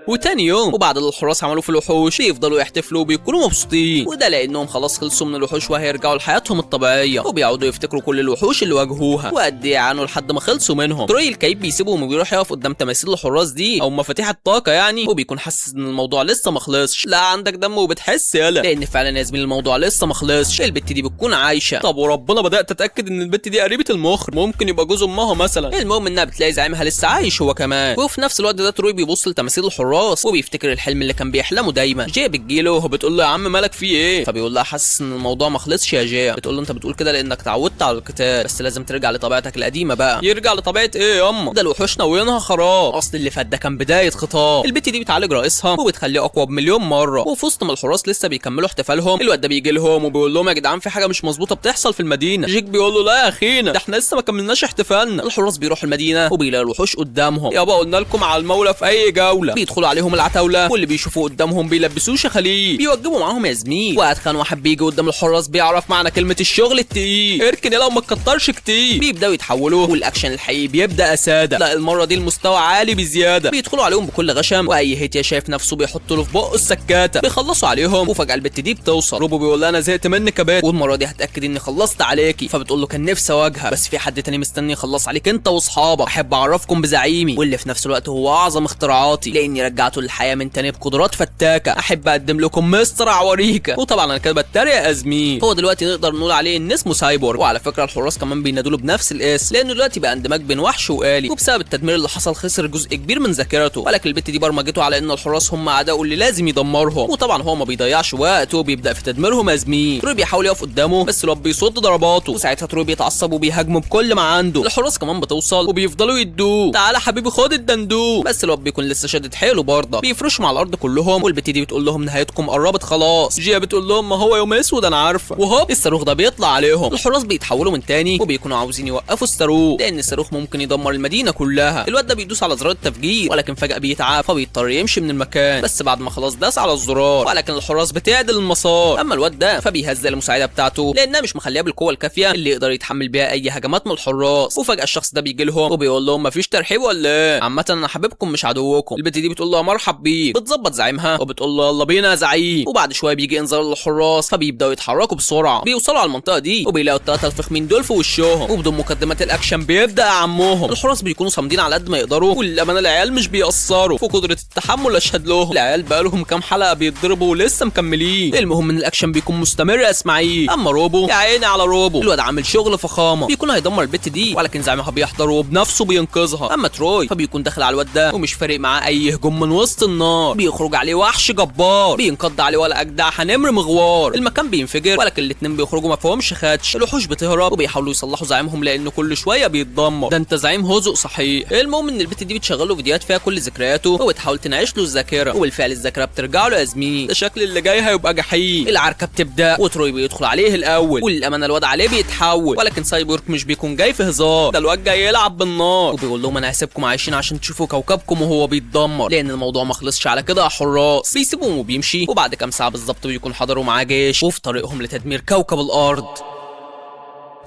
وتاني يوم وبعد اللي الحراس عملوه في الوحوش بيفضلوا يحتفلوا وبيكونوا مبسوطين، وده لانهم خلاص خلصوا من الوحوش وهيرجعوا لحياتهم الطبيعيه، وبيقعدوا يفتكروا كل الوحوش اللي واجهوها وقد ايه عانوا لحد ما خلصوا منهم. تروي الكئيب بيسيبهم وبيروح يقف قدام تماثيل الحراس دي او مفاتيح الطاقه يعني، وبيكون حاسس ان الموضوع لسه ما خلصش. لا عندك دم وبتحس يالا، لان فعلا يا زميلي الموضوع لسه ما خلصش، البت دي بتكون عايشه. طب وربنا بدات اتاكد ان البت دي قريبه المخرج، ممكن يبقى جوز امها مثلا. المهم انها بتلاقي زعيمها لسه عايش هو كمان، وفي نفس الوقت ده تروي بيبص لتماثيل الحراس وبيفتكر الحلم اللي كان بيحلمه دايما. جي بتجيله وبتقول له يا عم مالك في ايه، فبيقول لها حاسس ان الموضوع ما خلصش يا جي. بتقول له انت بتقول كده لانك اتعودت على القتال، بس لازم ترجع لطبيعتك القديمه بقى. يرجع لطبيعه ايه يا اما، ده الوحوش ناويينها خراب، اصل اللي فات ده كان بدايه خطاب. البت دي بتعالج رئيسها وبتخليه اقوى بمليون مره، وفي وسط ما الحراس لسه بيكملوا احتفالهم الواد ده بيجي لهم وبيقول لهم يا جدعان في حاجه مش مظبوطه بتحصل في المدينه. جيك بيقول له لا يا اخينا ده احنا لسه ما كملناش احتفالنا. الحراس بيروحوا المدينه وبيلاقوا الوحوش قدامهم، يابا قلنا لكم على المولى في اي جوله. بيدخلوا عليهم العتاوله واللي بيشوفوه قدامهم بيلبسوه شخاليل، بيوجبوا معاهم يا زميل. واتخن واحد بيجي قدام الحراس بيعرف معنى كلمه الشغل التقيل، اركن يلا وما تكترش كتير. بيبداوا يتحولوا والاكشن الحقيقي بيبدا اساده، لا المره دي المستوى عالي بزياده. بيدخلوا عليهم بكل غشم، واي هيت يا شايف نفسه بيحطوا له في بقه السكاته. بيخلصوا عليهم وفجاه البت دي بتوصل. روبو بيقول لها انا زهقت منك يا بت، والمره دي هتاكد اني خلصت عليكي. فبتقول له كان نفسي اواجهك بس في حد تاني مستني يخلص عليك انت واصحابك. احب اعرفكم بزعيمي واللي في نفس الوقت هو اعظم اختراعاتي، لاني رجعته للحياه من تاني بقدرات فتاكه. احب اقدم لكم مستر عوريكا. وطبعا انا كده بتريق يا زميل. هو دلوقتي نقدر نقول عليه ان اسمه سايبورغ، وعلى فكره الحراس كمان بينادوا له بنفس الاسم، لانه دلوقتي بقى اندماج بين وحش وآلي، وبسبب التدمير اللي حصل خسر جزء كبير من ذاكرته. ولكن البت دي برمجته على ان الحراس هم اعدائه اللي لازم يدمرهم، وطبعا هو ما بيضيعش وقته وبيبدا في تدميرهم يا زميل. تروي بيحاول يقف قدامه بس الواد بيصد ضرباته، وساعتها تروي بيتعصب وبيهاجمه بكل ما عنده. الحراس كمان بتوصل وبيفضلوا يدوه تعالى حبيبي خد الدندوق، بس الواد بيكون لسه شادد حيله برضه. بيفرشوا على الارض كلهم والبت دي بتقول لهم نهايتكم قربت خلاص. جيا بتقول لهم ما هو يوم اسود انا عارفه، وهوب الصاروخ ده بيطلع عليهم. الحراس بيتحولوا من تاني وبيكونوا عاوزين يوقفوا الصاروخ لان الصاروخ ممكن يدمر المدينه كلها. الواد ده بيدوس على زرار التفجير ولكن فجاه بيتعب فبيضطر يمشي من المكان، بس بعد ما خلاص داس على الزرار. ولكن الحراس بتعدل المسار، اما الواد ده فبيهزق المساعده بتاعته لانها مش مخليه بالقوه الكافيه اللي يقدر يتحمل بيها اي هجمات من الحراس. وفجاه الشخص ده بيجي لهم وبيقول لهم مفيش ترحيب ولا ايه، عامه انا حبيبكم مش عدوكم. البت دي بتقول له مرحب بيك، بتظبط زعيمها وبتقول له يلا بينا يا زعيم. وبعد شويه بيجي انذار للحراس فبيبداوا يتحركوا بسرعه. بيوصلوا على المنطقه دي وبيلاقوا الثلاثه الفخمين دول في وشهم، وبدون مقدمات الاكشن بيبدا عمهم. الحراس بيكونوا صامدين على قد ما يقدروا، والامانه العيال مش بيقصروا في قدره التحمل. اشهد لهم العيال بقالهم كام حلقه بيتضربوا ولسه مكملين. المهم ان الاكشن بيكون مستمر يا اسماعيل. اما روبو يا عيني على روبو، الواد عامل شغل فخامه، بيكون هيدمر البت دي ولكن زعيمها بيحضر وبنفسه بينقذها. اما تروي فبيكون داخل على الواد ده ومش فارق معاه اي هجوم من وسط النار، بيخرج عليه وحش جبار بينقض عليه ولا اجدع هنمر مغوار. المكان بينفجر ولكن الاتنين بيخرجوا ما فيهمش خدش. الوحوش بتهرب وبيحاولوا يصلحوا زعيمهم لانه كل شويه بيتدمر. ده انت زعيم هزق صحيح. المهم ان البت دي بتشغل له فيديوهات فيها كل ذكرياته وبتحاول تنعش له الذاكره، وبالفعل الذاكره بترجع له يا زميل. ده شكل اللي جاي هيبقى جحيم. العركه بتبدا وتروي بيدخل عليه الاول، وللامانه الواد عليه بيتحول، ولكن سايبورغ مش بيكون جاي في هزار، ده الواد جاي يلعب بالنار. وبيقول لهم انا هسيبكم عايشين عشان تشوفوا كوكبكم وهو بيتدمر، لان الموضوع ما خلصش على كده يا حراس. بيسيبهم وبيمشي، وبعد كام ساعه بالظبط بيكون حضروا معاه جيش وفي طريقهم لتدمير كوكب الارض.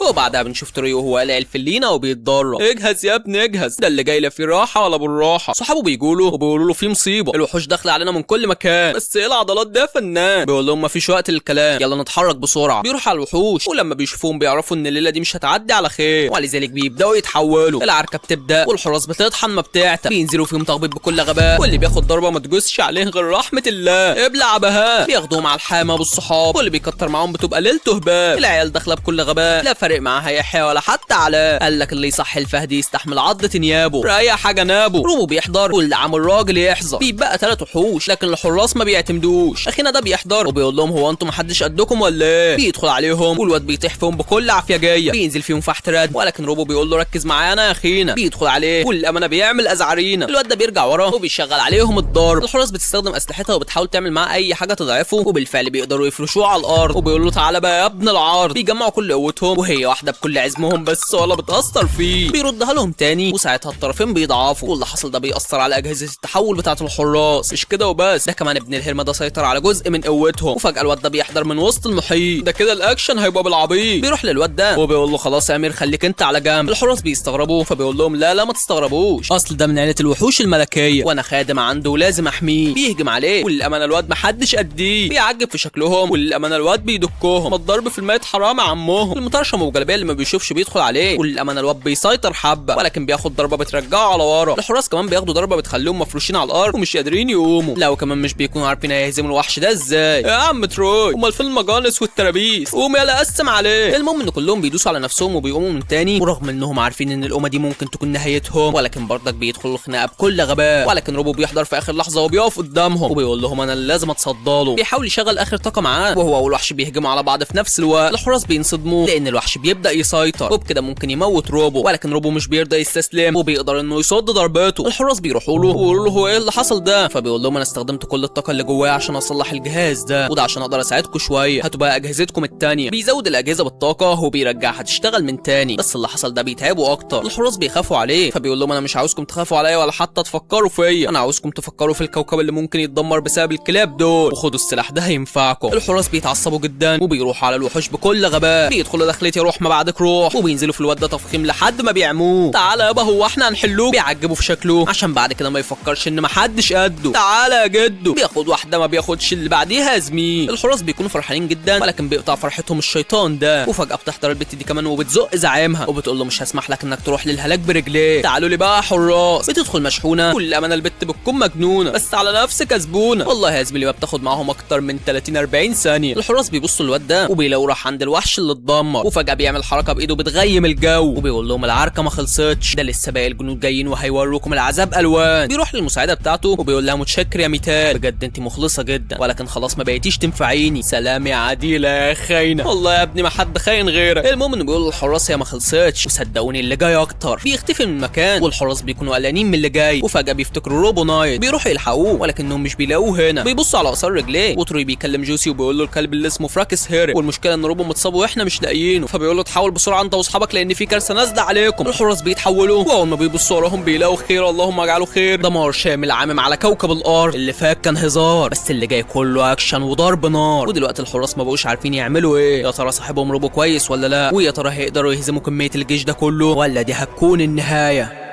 وبعدها بنشوف تري وهو قلع الفلينه وبيتدرب. اجهز يا ابني اجهز، ده اللي جاي لا في راحه ولا بالراحه. صحابه بيجوا وبيقولوا له في مصيبه، الوحوش داخله علينا من كل مكان. بس ايه العضلات ده يا فنان؟ بيقول لهم مفيش وقت للكلام، يلا نتحرك بسرعه. بيروح على الوحوش ولما بيشوفوهم بيعرفوا ان الليله دي مش هتعدي على خير، ولذلك بيبداوا يتحولوا. العركه بتبدا والحراس بتطحن ما بتعتق، بينزلوا فيهم تخبيط بكل غباء، واللي بياخد ضربه ما تجوزش عليه غير رحمه الله. ابلع بها. بياخدوهم على الحامه بالصحاب، واللي بيكتر معاهم بتبقى ليلته هباب. العيال داخله بكل غباء، لا فارق معاها يحيى ولا حتى على. قال لك اللي يصحي الفهد يستحمل عضة نيابه، رأي حاجه نابه. روبو بيحضر واللي عامل راجل يحظى. بيبقى 3 وحوش لكن الحراس ما بيعتمدوش. اخينا ده بيحضر وبيقول لهم هو انتم محدش قدكم ولا ايه؟ بيدخل عليهم والواد بيطيح فيهم بكل عفيجيه، بينزل فيهم فحت رد، ولكن روبو بيقول له ركز معانا يا اخينا. بيدخل عليه والامانه بيعمل ازعرينا. الواد ده بيرجع وراه وبيشغل عليهم الضرب. الحراس بتستخدم اسلحتها وبتحاول تعمل معاه اي حاجه تضعفه، وبالفعل بيقدروا يفرشوه على الارض. وبيقول له تعالى بقى يا ابن العار. بيجمعوا كل قوتهم وهي هي واحده بكل عزمهم بس ولا بتاثر فيه. بيردها لهم تاني وساعتها الطرفين بيضعفوا، واللي حصل ده بيأثر على اجهزه التحول بتاعه الحراس. مش كده وبس، ده كمان ابن الهرمه ده سيطر على جزء من قوتهم، وفجاه الواد ده بيحضر من وسط المحيط. ده كده الاكشن هيبقى بالعبيط. بيروح للواد ده وبيقول له خلاص يا امير خليك انت على جنب. الحراس بيستغربوا فبيقول لهم لا ما تستغربوش، اصل ده من عيله الوحوش الملكيه وانا خادم عنده ولازم احميه. بيهجم عليه وللامانه الواد محدش قديه، بيعجب في شكلهم وللامانه الواد بيدكهم. الضرب في الميت حرام عمهم. المطرشم والجلابيه اللي ما بيشوفش بيدخل عليه، وللامانه الواد بيسيطر حبه ولكن بياخد ضربه بترجعه على ورا. الحراس كمان بياخدوا ضربه بتخليهم مفروشين على الارض ومش قادرين يقوموا. لا وكمان مش بيكونوا عارفين هيهزموا الوحش ده ازاي. يا عم تروي امال فين المجانس والترابيس؟ قوم يلا قسم عليه. المهم ان كلهم بيدوسوا على نفسهم وبيقوموا من تاني، ورغم انهم عارفين ان القومه دي ممكن تكون نهايتهم ولكن برضك بيدخلوا الخناقه بكل غباء. ولكن روبو بيحضر في اخر لحظه وبيقف قدامهم وبيقول لهم انا اللي لازم اتصدى له. بيحاول يشغل اخر طاقه معاه وهو والوحش بيهجموا على بعض في نفس الوقت. الحراس بينصدموا لان الوحش بيبدا يسيطر وبكده ممكن يموت روبو، ولكن روبو مش بيرضى يستسلم وبيقدر انه يصد ضرباته. الحراس بيروحوا له ويقولوا له هو ايه اللي حصل ده، فبيقول لهم انا استخدمت كل الطاقه اللي جوايا عشان اصلح الجهاز ده، وده عشان اقدر اساعدكم شويه. هاتوا بقى اجهزتكم التانيه. بيزود الاجهزه بالطاقه وبيرجعها تشتغل من تاني، بس اللي حصل ده بيتعبوا اكتر. الحراس بيخافوا عليه فبيقول لهم انا مش عاوزكم تخافوا عليا ولا حتى تفكروا فيا، انا عاوزكم تفكروا في الكوكب اللي ممكن يتدمر بسبب الكلاب دول، وخدوا السلاح ده هينفعكم. الحراس بيتعصبوا جدا وبيروحوا على الوحوش بكل غباء. بيدخلوا دخلتي روح ما بعدك روح وبينزلوا في الواد ده تفخيم لحد ما بيعموه. تعالى يابا هو احنا هنحلوه. بيعجبوا في شكله عشان بعد كده ما يفكرش ان محدش قده. تعالى يا جدو. بياخد واحده ما بياخدش اللي بعديها يا زميل. الحراس بيكونوا فرحانين جدا ولكن بيقطع فرحتهم الشيطان ده، وفجاه بتحضر البت دي كمان وبتزق زعيمها وبتقول له مش هسمح لك انك تروح للهلاك برجليك، تعالوا لي بقى يا حراس. بتدخل مشحونه وللامانه البت بتكون مجنونه بس على نفسك يا زبونه. والله يا زميلي ما بتاخد معاهم اكتر من 30-40 ثانيه. الحراس بيبصوا للواد ده وبيلاقوا راح عند الوحش اللي اتدمر، وفجاه بيعمل حركه بايده بتغيم الجو وبيقول لهم العركه ما خلصتش، ده لسه باقي الجنود جايين وهيوروكم العذاب الوان. بيروح للمساعده بتاعته وبيقول لها متشكر يا ميتال، بجد انت مخلصه جدا ولكن خلاص ما بقيتيش تنفعيني. سلام يا عديله يا خاينه. والله يا ابني ما حد خاين غيرك. المهم انه بيقول للحراس هي ما خلصتش وصدقوني اللي جاي اكتر. بيختفي من المكان والحراس بيكونوا قلقانين من اللي جاي، وفجاه بيفتكروا روبو نايت. بيروحوا يلحقوه ولكنهم مش بيلاقوه هنا. بيبصوا على اثار رجليه وتروي بيكلم جوسي وبيقول له الكلب اللي اسمه فراكس هيري، والمشكله ان روبو متصاب واحنا مش لاقيينه. فبيقول له تحاول بسرعه انت واصحابك لان في كارثه نازله عليكم. الحراس بيتحولوا واول ما بيبصوا وراهم بيلاقوا خير، اللهم اجعله خير. دمار شامل عامم على كوكب الارض. اللي فات كان هزار بس اللي جاي كله اكشن وضرب نار. ودلوقتي الحراس ما بقوش عارفين يعملوا ايه. يا ترى صاحبهم روبو كويس ولا لا، ويا ترى هيقدروا يهزموا كميه الجيش ده كله ولا دي هتكون النهايه.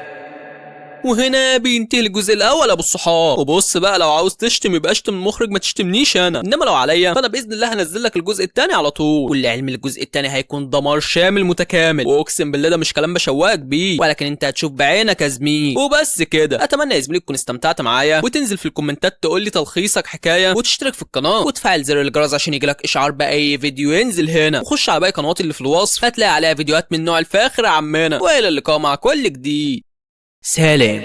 وهنا بينتهي الجزء الاول ابو الصحاب. وبص بقى لو عاوز تشتم يبقى اشتم المخرج ما تشتمنيش انا، انما لو عليا فانا باذن الله هنزل لك الجزء الثاني على طول. والعلم الجزء الثاني هيكون دمار شامل متكامل، واقسم بالله ده مش كلام بشواك بيه ولكن انت هتشوف بعينك يا زميل. وبس كده، اتمنى يا زميلي تكون استمتعت معايا وتنزل في الكومنتات تقول لي تلخيصك حكايه، وتشترك في القناه وتفعل زر الجرس عشان يجيلك اشعار باي فيديو ينزل هنا، وخش على باقي قنواتي اللي في الوصف هتلاقي عليها فيديوهات من نوع الفاخر يا عمنا. والى اللقاء مع كل جديد. سلام.